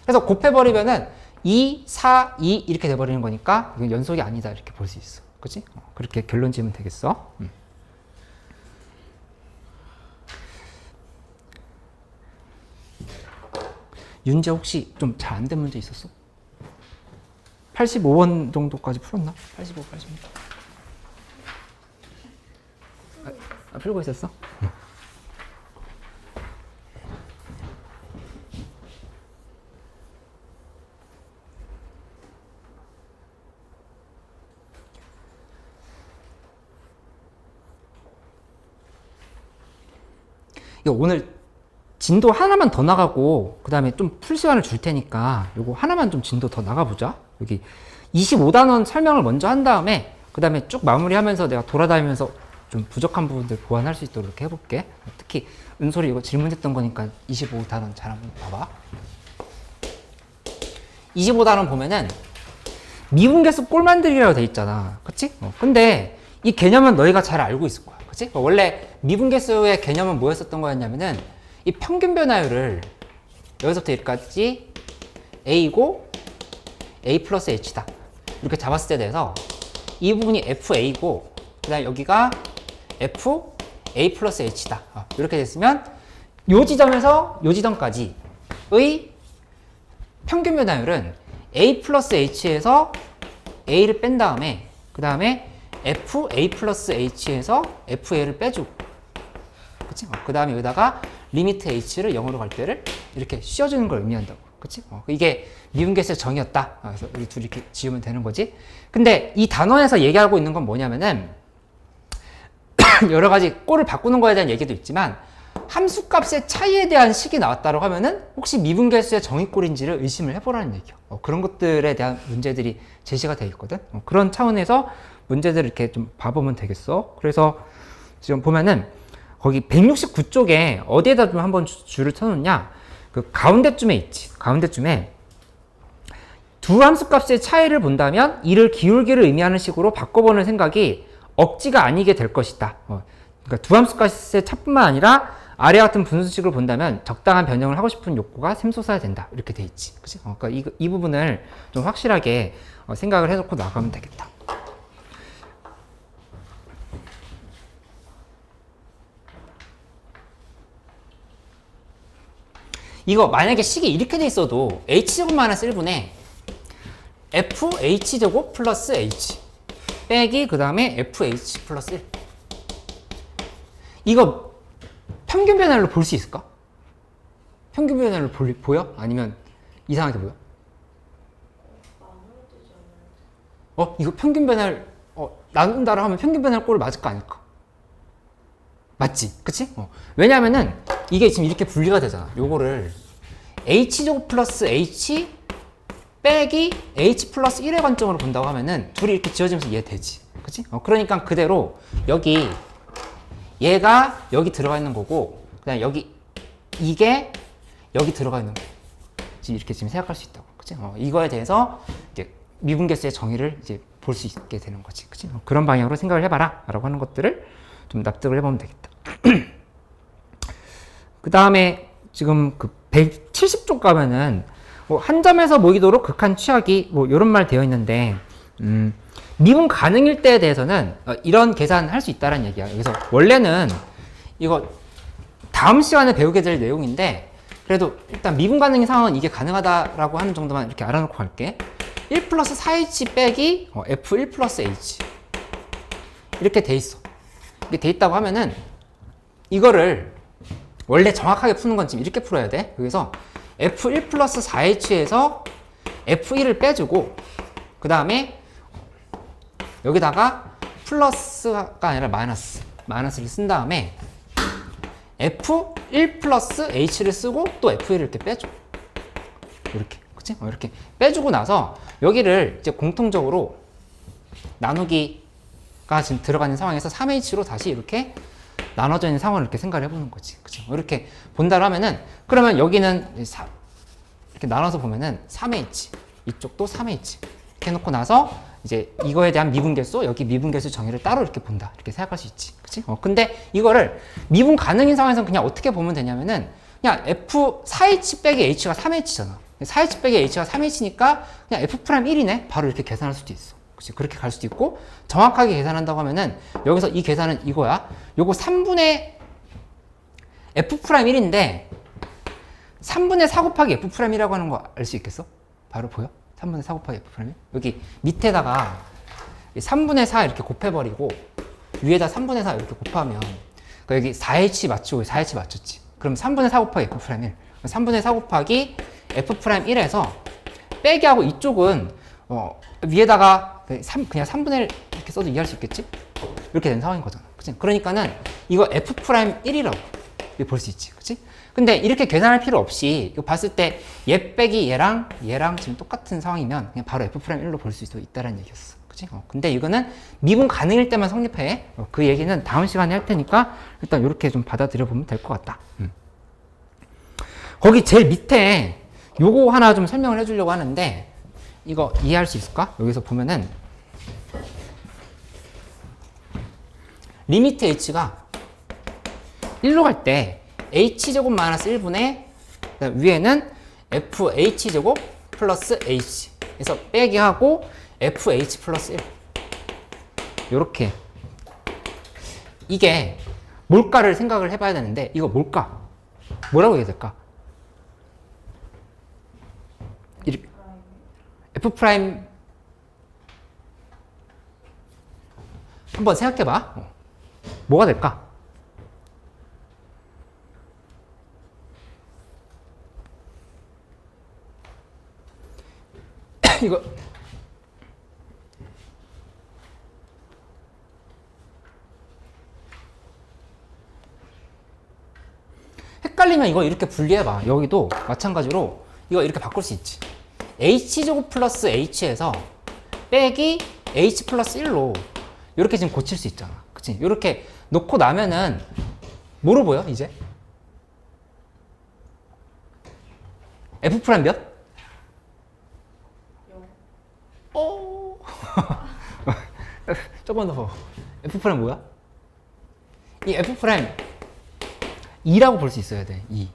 S1: 그래서 곱해버리면은 2, 4, 2 이렇게 돼버리는 거니까 이건 연속이 아니다 이렇게 볼 수 있어. 그치? 그렇게 결론 지으면 되겠어. 윤재 혹시 좀 잘 안 된 문제 있었어? 85번 정도까지 풀었나? 85, 86. 풀고 있었어? 이거 오늘 진도 하나만 더 나가고 그 다음에 좀 풀 시간을 줄 테니까 요거 하나만 좀 진도 더 나가보자. 여기 25단원 설명을 먼저 한 다음에 그 다음에 쭉 마무리하면서 내가 돌아다니면서 좀 부족한 부분들 보완할 수 있도록 이렇게 해볼게. 특히 은솔이 이거 질문했던 거니까 25단원 잘 한번 봐봐. 25단원 보면은 미분계수 꼴만들기라고 돼 있잖아. 그치? 근데 이 개념은 너희가 잘 알고 있을 거야. 그치? 원래 미분계수의 개념은 뭐였었던 거였냐면은 이 평균 변화율을 여기서부터 여기까지 A고 A 플러스 H다. 이렇게 잡았을 때 돼서 이 부분이 FA고 그 다음에 여기가 FA 플러스 H다. 이렇게 됐으면 요 지점에서 요 지점까지의 평균 변화율은 A 플러스 H에서 A를 뺀 다음에 그 다음에 FA 플러스 H에서 FA를 빼주고 그치? 그 다음에 여기다가 리미트 H를 0으로 갈 때를 이렇게 씌워주는 걸 의미한다고. 그치? 이게 미분계수의 정의였다. 그래서 우리 둘이 이렇게 지우면 되는 거지. 근데 이 단원에서 얘기하고 있는 건 뭐냐면은 여러 가지 꼴을 바꾸는 거에 대한 얘기도 있지만 함수값의 차이에 대한 식이 나왔다고 하면은 혹시 미분계수의 정의꼴인지를 의심을 해보라는 얘기야. 그런 것들에 대한 문제들이 제시가 되어 있거든. 그런 차원에서 문제들을 이렇게 좀 봐보면 되겠어. 그래서 지금 보면은 거기 169쪽에 어디에다 좀 한번 줄을 쳐놓냐. 그 가운데쯤에 있지. 가운데쯤에 두 함수값의 차이를 본다면 이를 기울기를 의미하는 식으로 바꿔보는 생각이 억지가 아니게 될 것이다. 그러니까 두 함수값의 차뿐만 아니라 아래와 같은 분수식을 본다면 적당한 변형을 하고 싶은 욕구가 샘솟아야 된다. 이렇게 돼 있지. 그치? 그러니까 이 부분을 좀 확실하게 생각을 해놓고 나가면 되겠다. 이거 만약에 식이 이렇게 돼 있어도 h제곱 마이너스 1분의 fh제곱 플러스 h 빼기 그 다음에 fh 플러스 1 이거 평균 변화율로 볼 수 있을까? 평균 변화율로 보여? 아니면 이상하게 보여? 이거 평균 변화율 나눈다고 하면 평균 변화율 꼴을 맞을 거 아닐까? 맞지? 그치? 왜냐면은 이게 지금 이렇게 분리가 되잖아. 요거를 h제곱 플러스 h 빼기 h 플러스 1의 관점으로 본다고 하면은 둘이 이렇게 지어지면서 이해되지. 그치? 그러니까 그대로 여기 얘가 여기 들어가 있는 거고 그다음 여기 이게 여기 들어가 있는 거. 이렇게 지금 생각할 수 있다고. 그치? 이거에 대해서 이제 미분계수의 정의를 이제 볼 수 있게 되는 거지. 그치? 그런 방향으로 생각을 해봐라. 라고 하는 것들을 좀 납득을 해보면 되겠다. 그 다음에 지금 그 170쪽 가면은 한 점에서 모이도록 극한 취하기 이런 말 되어 있는데 미분 가능일 때에 대해서는 이런 계산 할 수 있다는 얘기야. 여기서 원래는 이거 다음 시간에 배우게 될 내용인데 그래도 일단 미분 가능인 상황은 이게 가능하다라고 하는 정도만 이렇게 알아놓고 갈게. 1 플러스 4h 빼기 f1 플러스 h 이렇게 돼 있어. 이렇게 돼 있다고 하면은 이거를 원래 정확하게 푸는 건 지금 이렇게 풀어야 돼. 여기서 f1 플러스 4h에서 f1을 빼주고 그 다음에 여기다가 플러스가 아니라 마이너스를 쓴 다음에 f1 플러스 h를 쓰고 또 f1을 이렇게 빼줘. 이렇게. 그치? 이렇게 빼주고 나서 여기를 이제 공통적으로 나누기가 지금 들어가 있는 상황에서 3h로 다시 이렇게 나눠져 있는 상황을 이렇게 생각을 해보는 거지. 그쵸? 이렇게 본다고 하면은, 그러면 여기는 이렇게 나눠서 보면은 3h, 이쪽도 3h. 이렇게 해놓고 나서 이제 이거에 대한 미분계수, 여기 미분계수 정의를 따로 이렇게 본다. 이렇게 생각할 수 있지. 그치? 근데 이거를 미분 가능인 상황에서는 그냥 어떻게 보면 되냐면은, 그냥 f4h 빼기 h가 3h잖아. 4h 빼기 h가 3h니까 그냥 f'1이네. 바로 이렇게 계산할 수도 있어. 그치? 그렇게 갈 수도 있고, 정확하게 계산한다고 하면은, 여기서 이 계산은 이거야. 요거 3분의 f'1인데, 3분의 4 곱하기 f'1이라고 하는 거 알 수 있겠어? 바로 보여? 3분의 4 곱하기 f'1? 여기 밑에다가 3분의 4 이렇게 곱해버리고, 위에다 3분의 4 이렇게 곱하면, 그러니까 여기 4h 맞추고 4h 맞췄지. 그럼 3분의 4 곱하기 f'1. 3분의 4 곱하기 f'1에서 빼기 하고 이쪽은 위에다가 그냥 3분의 1 이렇게 써도 이해할 수 있겠지? 이렇게 된 상황인 거잖아. 그치? 그러니까는 이거 f'1이라고 볼 수 있지. 그치? 근데 이렇게 계산할 필요 없이 이거 봤을 때 얘 빼기 얘랑 지금 똑같은 상황이면 그냥 바로 f'1로 볼 수 있다는 얘기였어. 그치? 근데 이거는 미분 가능일 때만 성립해. 그 얘기는 다음 시간에 할 테니까 일단 이렇게 좀 받아들여 보면 될 것 같다. 거기 제일 밑에 요거 하나 좀 설명을 해주려고 하는데 이거 이해할 수 있을까? 여기서 보면은 리미트 h가 1로 갈 때 h제곱 마이너스 1분의 그다음 위에는 fh제곱 플러스 h. 그래서 빼기 하고 fh 플러스 1. 요렇게. 이게 뭘까를 생각을 해봐야 되는데 이거 뭘까? 뭐라고 해야 될까? 이렇게 f 프라임 한번 생각해봐. 뭐가 될까? 이거 헷갈리면 이거 이렇게 분리해봐. 여기도 마찬가지로 이거 이렇게 바꿀 수 있지. h제곱 플러스 h에서 빼기 h 플러스 1로 이렇게 지금 고칠 수 있잖아. 그치? 이렇게 놓고 나면은 뭐로 보여 이제? f 프라임 몇? 오. 조금 더 봐. f 프라임 뭐야? 이 f 프라임 2라고 볼 수 있어야 돼. 2.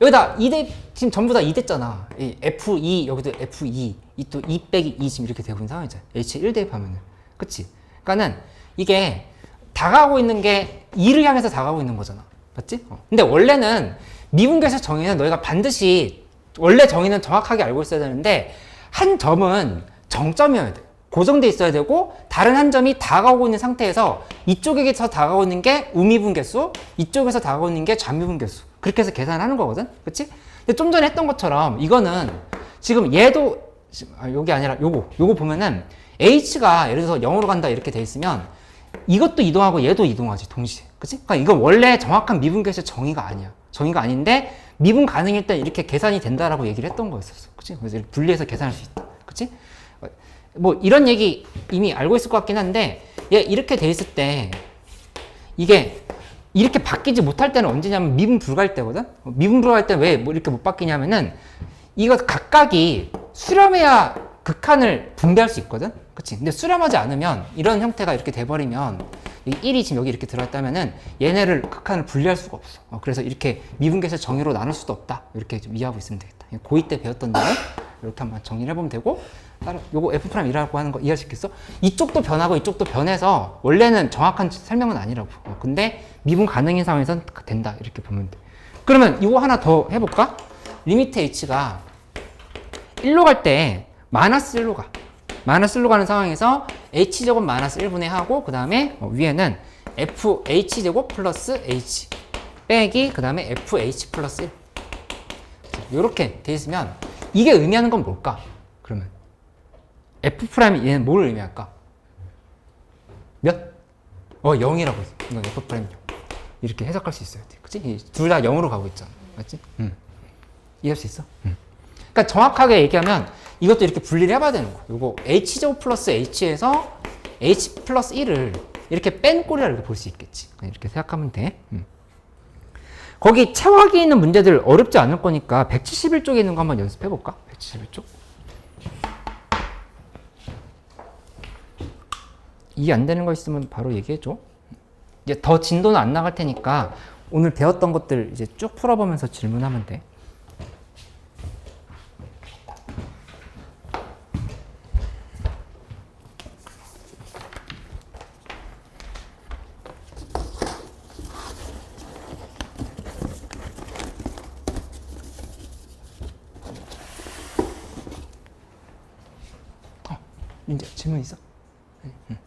S1: 여기다 2대 지금 전부 다 2 됐잖아. 이 f2 여기도 f2 이 또 2 빼기 2 지금 이렇게 되고 있는 상황이잖아. h1 대입하면은. 그치? 그러니까는 이게 다가오고 있는 게 2를 향해서 다가오고 있는 거잖아. 맞지? 근데 원래는 미분계에서 정의는 너희가 반드시 원래 정의는 정확하게 알고 있어야 되는데 한 점은 정점이어야 돼. 고정돼 있어야 되고 다른 한 점이 다가오고 있는 상태에서 이쪽에서 다가오고 있는 게 우미분계수, 이쪽에서 다가오고 있는 게 좌미분계수. 그렇게 해서 계산하는 거거든. 그치? 근데 좀 전에 했던 것처럼 이거는 지금 얘도 여기 아니라 요거 보면은 h가 예를 들어서 0으로 간다 이렇게 돼 있으면 이것도 이동하고 얘도 이동하지 동시에. 그치? 그러니까 이건 원래 정확한 미분계수의 정의가 아니야. 정의가 아닌데 미분 가능일 때 이렇게 계산이 된다라고 얘기를 했던 거였었어. 그치? 그래서 분리해서 계산할 수 있다. 그치? 뭐 이런 얘기 이미 알고 있을 것 같긴 한데 얘 이렇게 돼 있을 때 이게 이렇게 바뀌지 못할 때는 언제냐면 미분 불가일 때거든. 미분 불가일 때 왜 뭐 이렇게 못 바뀌냐면은 이거 각각이 수렴해야 극한을 분배할 수 있거든. 그치? 근데 수렴하지 않으면 이런 형태가 이렇게 돼버리면 이 1이 지금 여기 이렇게 들어갔다면은 얘네를 극한을 분리할 수가 없어. 그래서 이렇게 미분계에서 정의로 나눌 수도 없다. 이렇게 좀 이해하고 있으면 되겠다. 고2 때 배웠던 내용 이렇게 한번 정리를 해보면 되고 따로 요거 F'이라고 하는 거 이해하시겠어? 이쪽도 변하고 이쪽도 변해서 원래는 정확한 설명은 아니라고. 근데 미분 가능인 상황에선 된다. 이렇게 보면 돼. 그러면 이거 하나 더 해볼까? 리미트 H가 1로 갈 때 마이너스 1로 가. 마이너스 1로 가는 상황에서 H제곱 마이너스 1분의 하고 그 다음에 위에는 FH제곱 플러스 H 빼기 그 다음에 FH 플러스 1 이렇게 돼 있으면 이게 의미하는 건 뭘까? 그러면 F'이 얘는 뭘 의미할까? 몇? 0이라고 했어. 이건 F'이 0. 이렇게 해석할 수 있어야 돼. 그치? 둘 다 0으로 가고 있잖아. 맞지? 이해할 수 있어? 그러니까 정확하게 얘기하면 이것도 이렇게 분리를 해봐야 되는 거야. 요거 H제곱 플러스 H에서 H 플러스 1을 이렇게 뺀 꼴이라 이렇게 볼 수 있겠지. 이렇게 생각하면 돼. 거기 체화기에 있는 문제들 어렵지 않을 거니까 171쪽에 있는 거 한번 연습해 볼까? 171쪽. 이해 안 되는 거 있으면 바로 얘기해 줘. 이제 더 진도는 안 나갈 테니까 오늘 배웠던 것들 이제 쭉 풀어보면서 질문하면 돼. 이제 질문 있어? 응.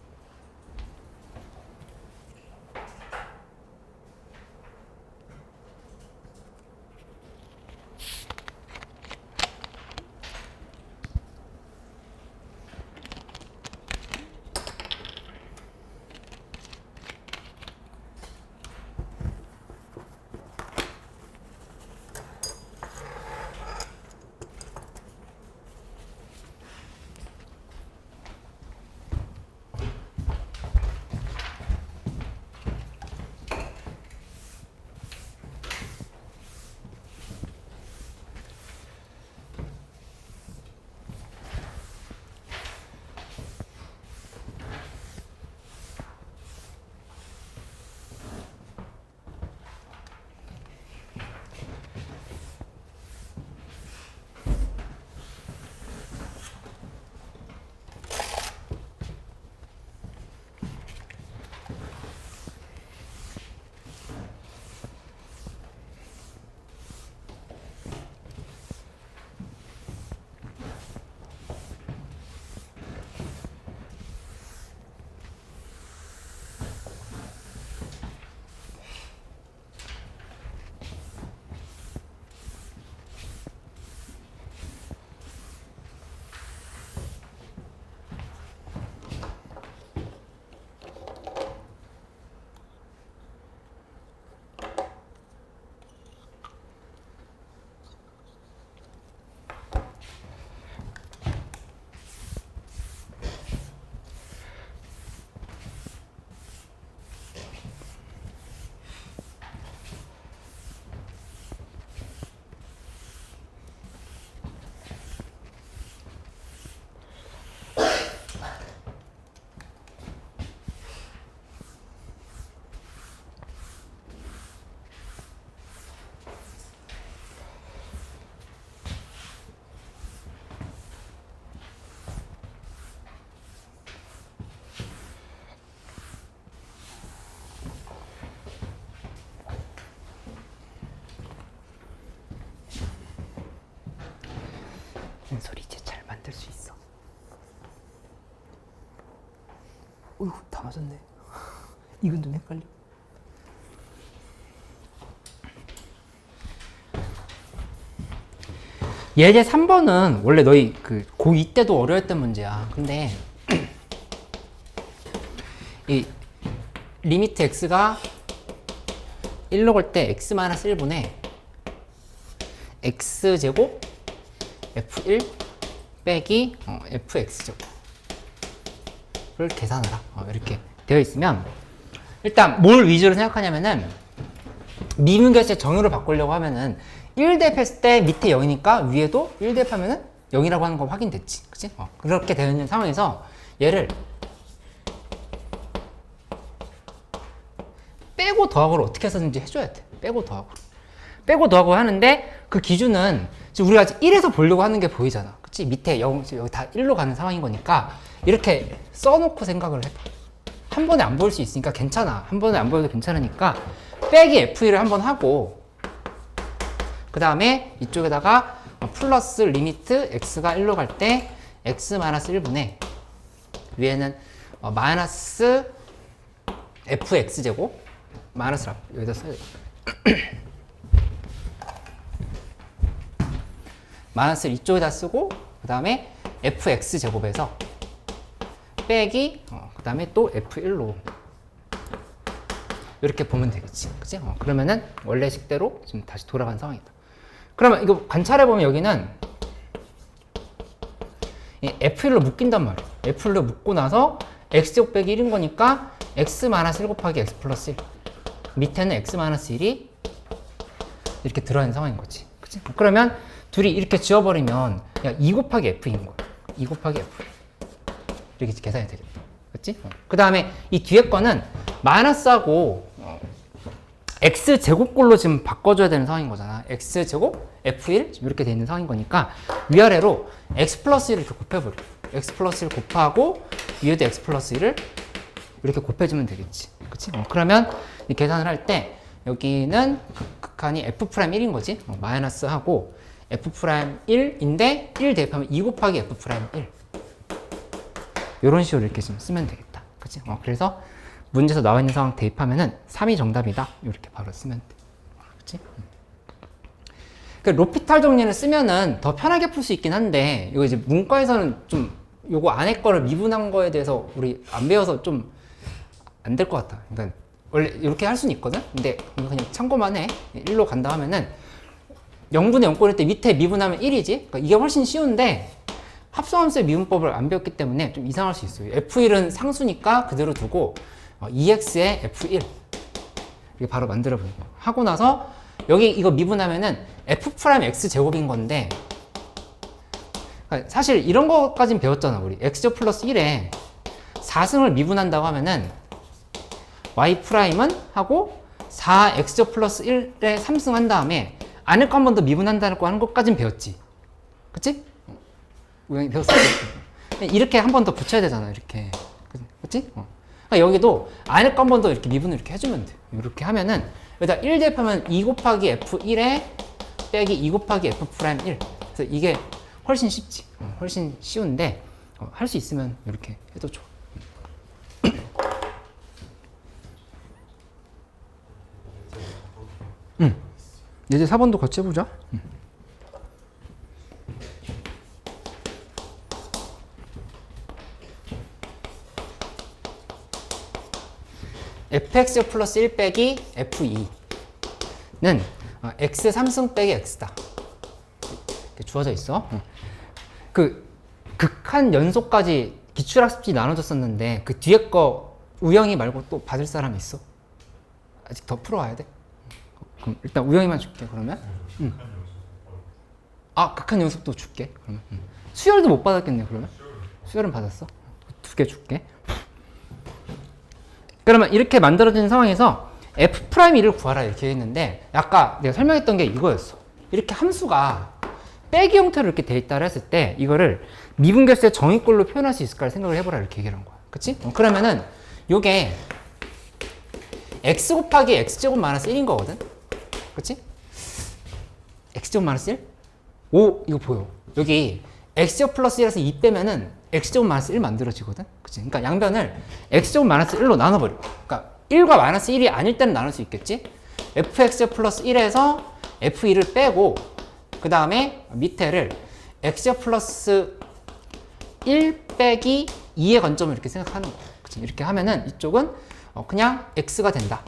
S1: 잔소리지. 잘 만들 수 있어. 어휴, 다 맞았네. 이건 좀 헷갈려. 예제 3번은 원래 너희 그 고2 때도 어려웠던 문제야. 근데 이 리미트 x가 1로 갈 때 x-1분의 x제곱 f1 빼기 fx제곱을 계산하라. 이렇게 되어 있으면 일단 뭘 위주로 생각하냐면은 미분계수의 정의로 바꾸려고 하면은 1 대입했을 때 밑에 0이니까 위에도 1 대입하면은 0이라고 하는 거 확인됐지. 그치? 그렇게 되어 있는 상황에서 얘를 빼고 더하고를 어떻게 했었는지 해줘야 돼. 빼고 더하고. 빼고 더하고 하는데 그 기준은 지금 우리가 1에서 보려고 하는 게 보이잖아. 그치? 밑에 0, 여기 다 1로 가는 상황인 거니까 이렇게 써놓고 생각을 해봐. 한 번에 안 보일 수 있으니까 괜찮아. 한 번에 안 보여도 괜찮으니까 빼기 F1을 한번 하고 그 다음에 이쪽에다가 플러스 리미트 x가 1로 갈 때 x-1분의 위에는 마이너스 fx제곱 마이너스를 여기다 써야 돼. 마이너스를 이쪽에다 쓰고 그 다음에 fx제곱에서 빼기 그 다음에 또 f1로 이렇게 보면 되겠지. 그치? 그러면은 원래 식대로 지금 다시 돌아간 상황이다. 그러면 이거 관찰해보면 여기는 f1로 묶인단 말이야. f1로 묶고 나서 x제곱 빼기 1인 거니까 x-1 곱하기 x 플러스 1 밑에는 x-1이 이렇게 들어있는 상황인 거지. 그치? 그러면 둘이 이렇게 지워버리면 그냥 2 곱하기 f인 거야. 2 곱하기 f 이렇게 계산이 되겠다. 그치? 그 다음에 이 뒤에 거는 마이너스하고 x제곱꼴로 지금 바꿔줘야 되는 상황인 거잖아. x제곱 f1 지금 이렇게 돼 있는 상황인 거니까 위아래로 x 플러스 1을 이렇게 곱해버려. x 플러스 1 곱하고 위에도 x 플러스 1을 이렇게 곱해주면 되겠지. 그치? 그러면 이 계산을 할 때 여기는 극한이 f'1인 거지. 마이너스 하고 f'1인데 1 대입하면 2 곱하기 f'1 이런 식으로 이렇게 좀 쓰면 되겠다. 그치? 그래서 문제에서 나와 있는 상황 대입하면은 3이 정답이다. 이렇게 바로 쓰면 돼. 그치? 그 로피탈 정리를 쓰면은 더 편하게 풀 수 있긴 한데, 이거 이제 문과에서는 좀 요거 안에 거를 미분한 거에 대해서 우리 안 배워서 좀 안 될 것 같아. 그러니까 원래 이렇게 할 수는 있거든? 근데 이거 그냥 참고만 해. 1로 간다 하면은 0분의 0꼴일 때 밑에 미분하면 1이지? 그러니까 이게 훨씬 쉬운데 합성함수의 미분법을 안 배웠기 때문에 좀 이상할 수 있어요. F1은 상수니까 그대로 두고 2x의 F1 이렇게 바로 만들어 보는 거예요. 하고 나서 여기 이거 미분하면은 F'(x) 제곱인 건데 사실 이런 거까진 배웠잖아. 우리 x제곱 플러스 1에 4승을 미분한다고 하면은 y''은 하고 4x제곱 플러스 1에 3승 한 다음에 안에 거 한 번 더 미분한다는 거 하는 것까진 배웠지. 그치? 우연히 배웠어. 이렇게 한 번 더 붙여야 되잖아. 이렇게. 그치? 그러니까 여기도 안에 거 한 번 더 이렇게 미분을 이렇게 해주면 돼. 이렇게 하면은 여기다 1 대입하면 2 곱하기 f1에 빼기 2 곱하기 f'1. 그래서 이게 훨씬 쉽지. 훨씬 쉬운데 할 수 있으면 이렇게 해도 좋아. 이제 4번도 같이 해보자. fx 플러스 1 빼기 f2는 x 3승 빼기 x다. 이렇게 주어져 있어. 그 극한 연속까지 기출학습지 나눠줬었는데 그 뒤에 거 우영이 말고 또 받을 사람 있어? 아직 더 풀어와야 돼? 그럼 일단 우영이만 줄게. 그러면 극한 연속도 줄게. 그러면 수열도 못 받았겠네. 그러면 수열은 받았어. 2개 줄게. 그러면 이렇게 만들어진 상황에서 f'1을 구하라 이렇게 했는데 아까 내가 설명했던 게 이거였어. 이렇게 함수가 빼기 형태로 이렇게 돼 있다 했을 때 이거를 미분계수의 정의꼴로 표현할 수 있을까 생각을 해보라 이렇게 얘기를 한 거야. 그치? 그러면은 요게 x 곱하기 x제곱 마이너스 1인 거거든? 그치? x제곱 마이너스 1? 오, 이거 보여. 여기 x제곱 플러스 1에서 2 빼면은 x제곱 마이너스 1 만들어지거든. 그치? 그러니까 양변을 x제곱 마이너스 1로 나눠버려. 그러니까 1과 마이너스 1이 아닐 때는 나눌 수 있겠지. fx제곱 플러스 1에서 f2를 빼고 그 다음에 밑에를 x제곱 플러스 1 빼기 2의 관점을 이렇게 생각하는 거야. 그치? 이렇게 하면은 이쪽은 그냥 x가 된다.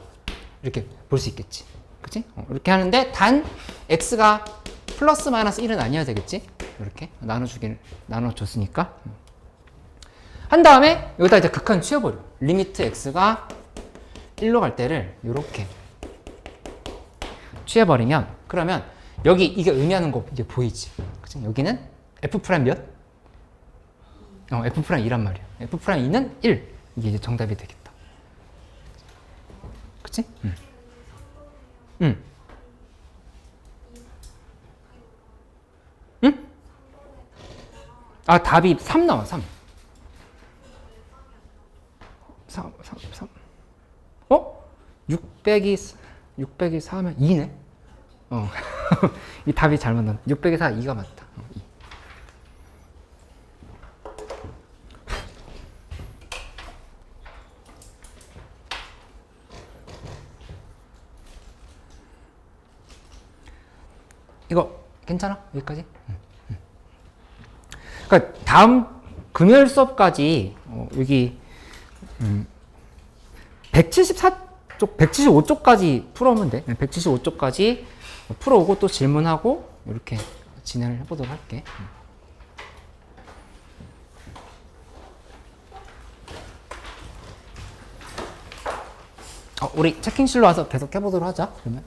S1: 이렇게 볼 수 있겠지. 그치? 이렇게 하는데 단 x가 플러스 마이너스 1은 아니어야 되겠지. 이렇게 나눠줬으니까. 한 다음에 여기다 이제 극한 취해버려. 리미트 x가 1로 갈 때를 이렇게 취해버리면 그러면 여기 이게 의미하는 거 이게 보이지. 그치? 여기는 f 프라임 몇? f 프라임 2란 말이야. f 프라임 2는 1. 이게 이제 정답이 되겠다. 그치? 응. 아, 답이 3 나와, 3. 3. 6 빼기 4하면 2네? 이 답이 잘못 나왔네. 6 빼기 4, 2가 맞다. 2. 이거 괜찮아? 여기까지? 그러니까 다음 금요일 수업까지 여기 174쪽, 175쪽까지 풀어오면 돼. 175쪽까지 풀어오고 또 질문하고 이렇게 진행을 해보도록 할게. 우리 체킹실로 와서 계속 해보도록 하자. 그러면.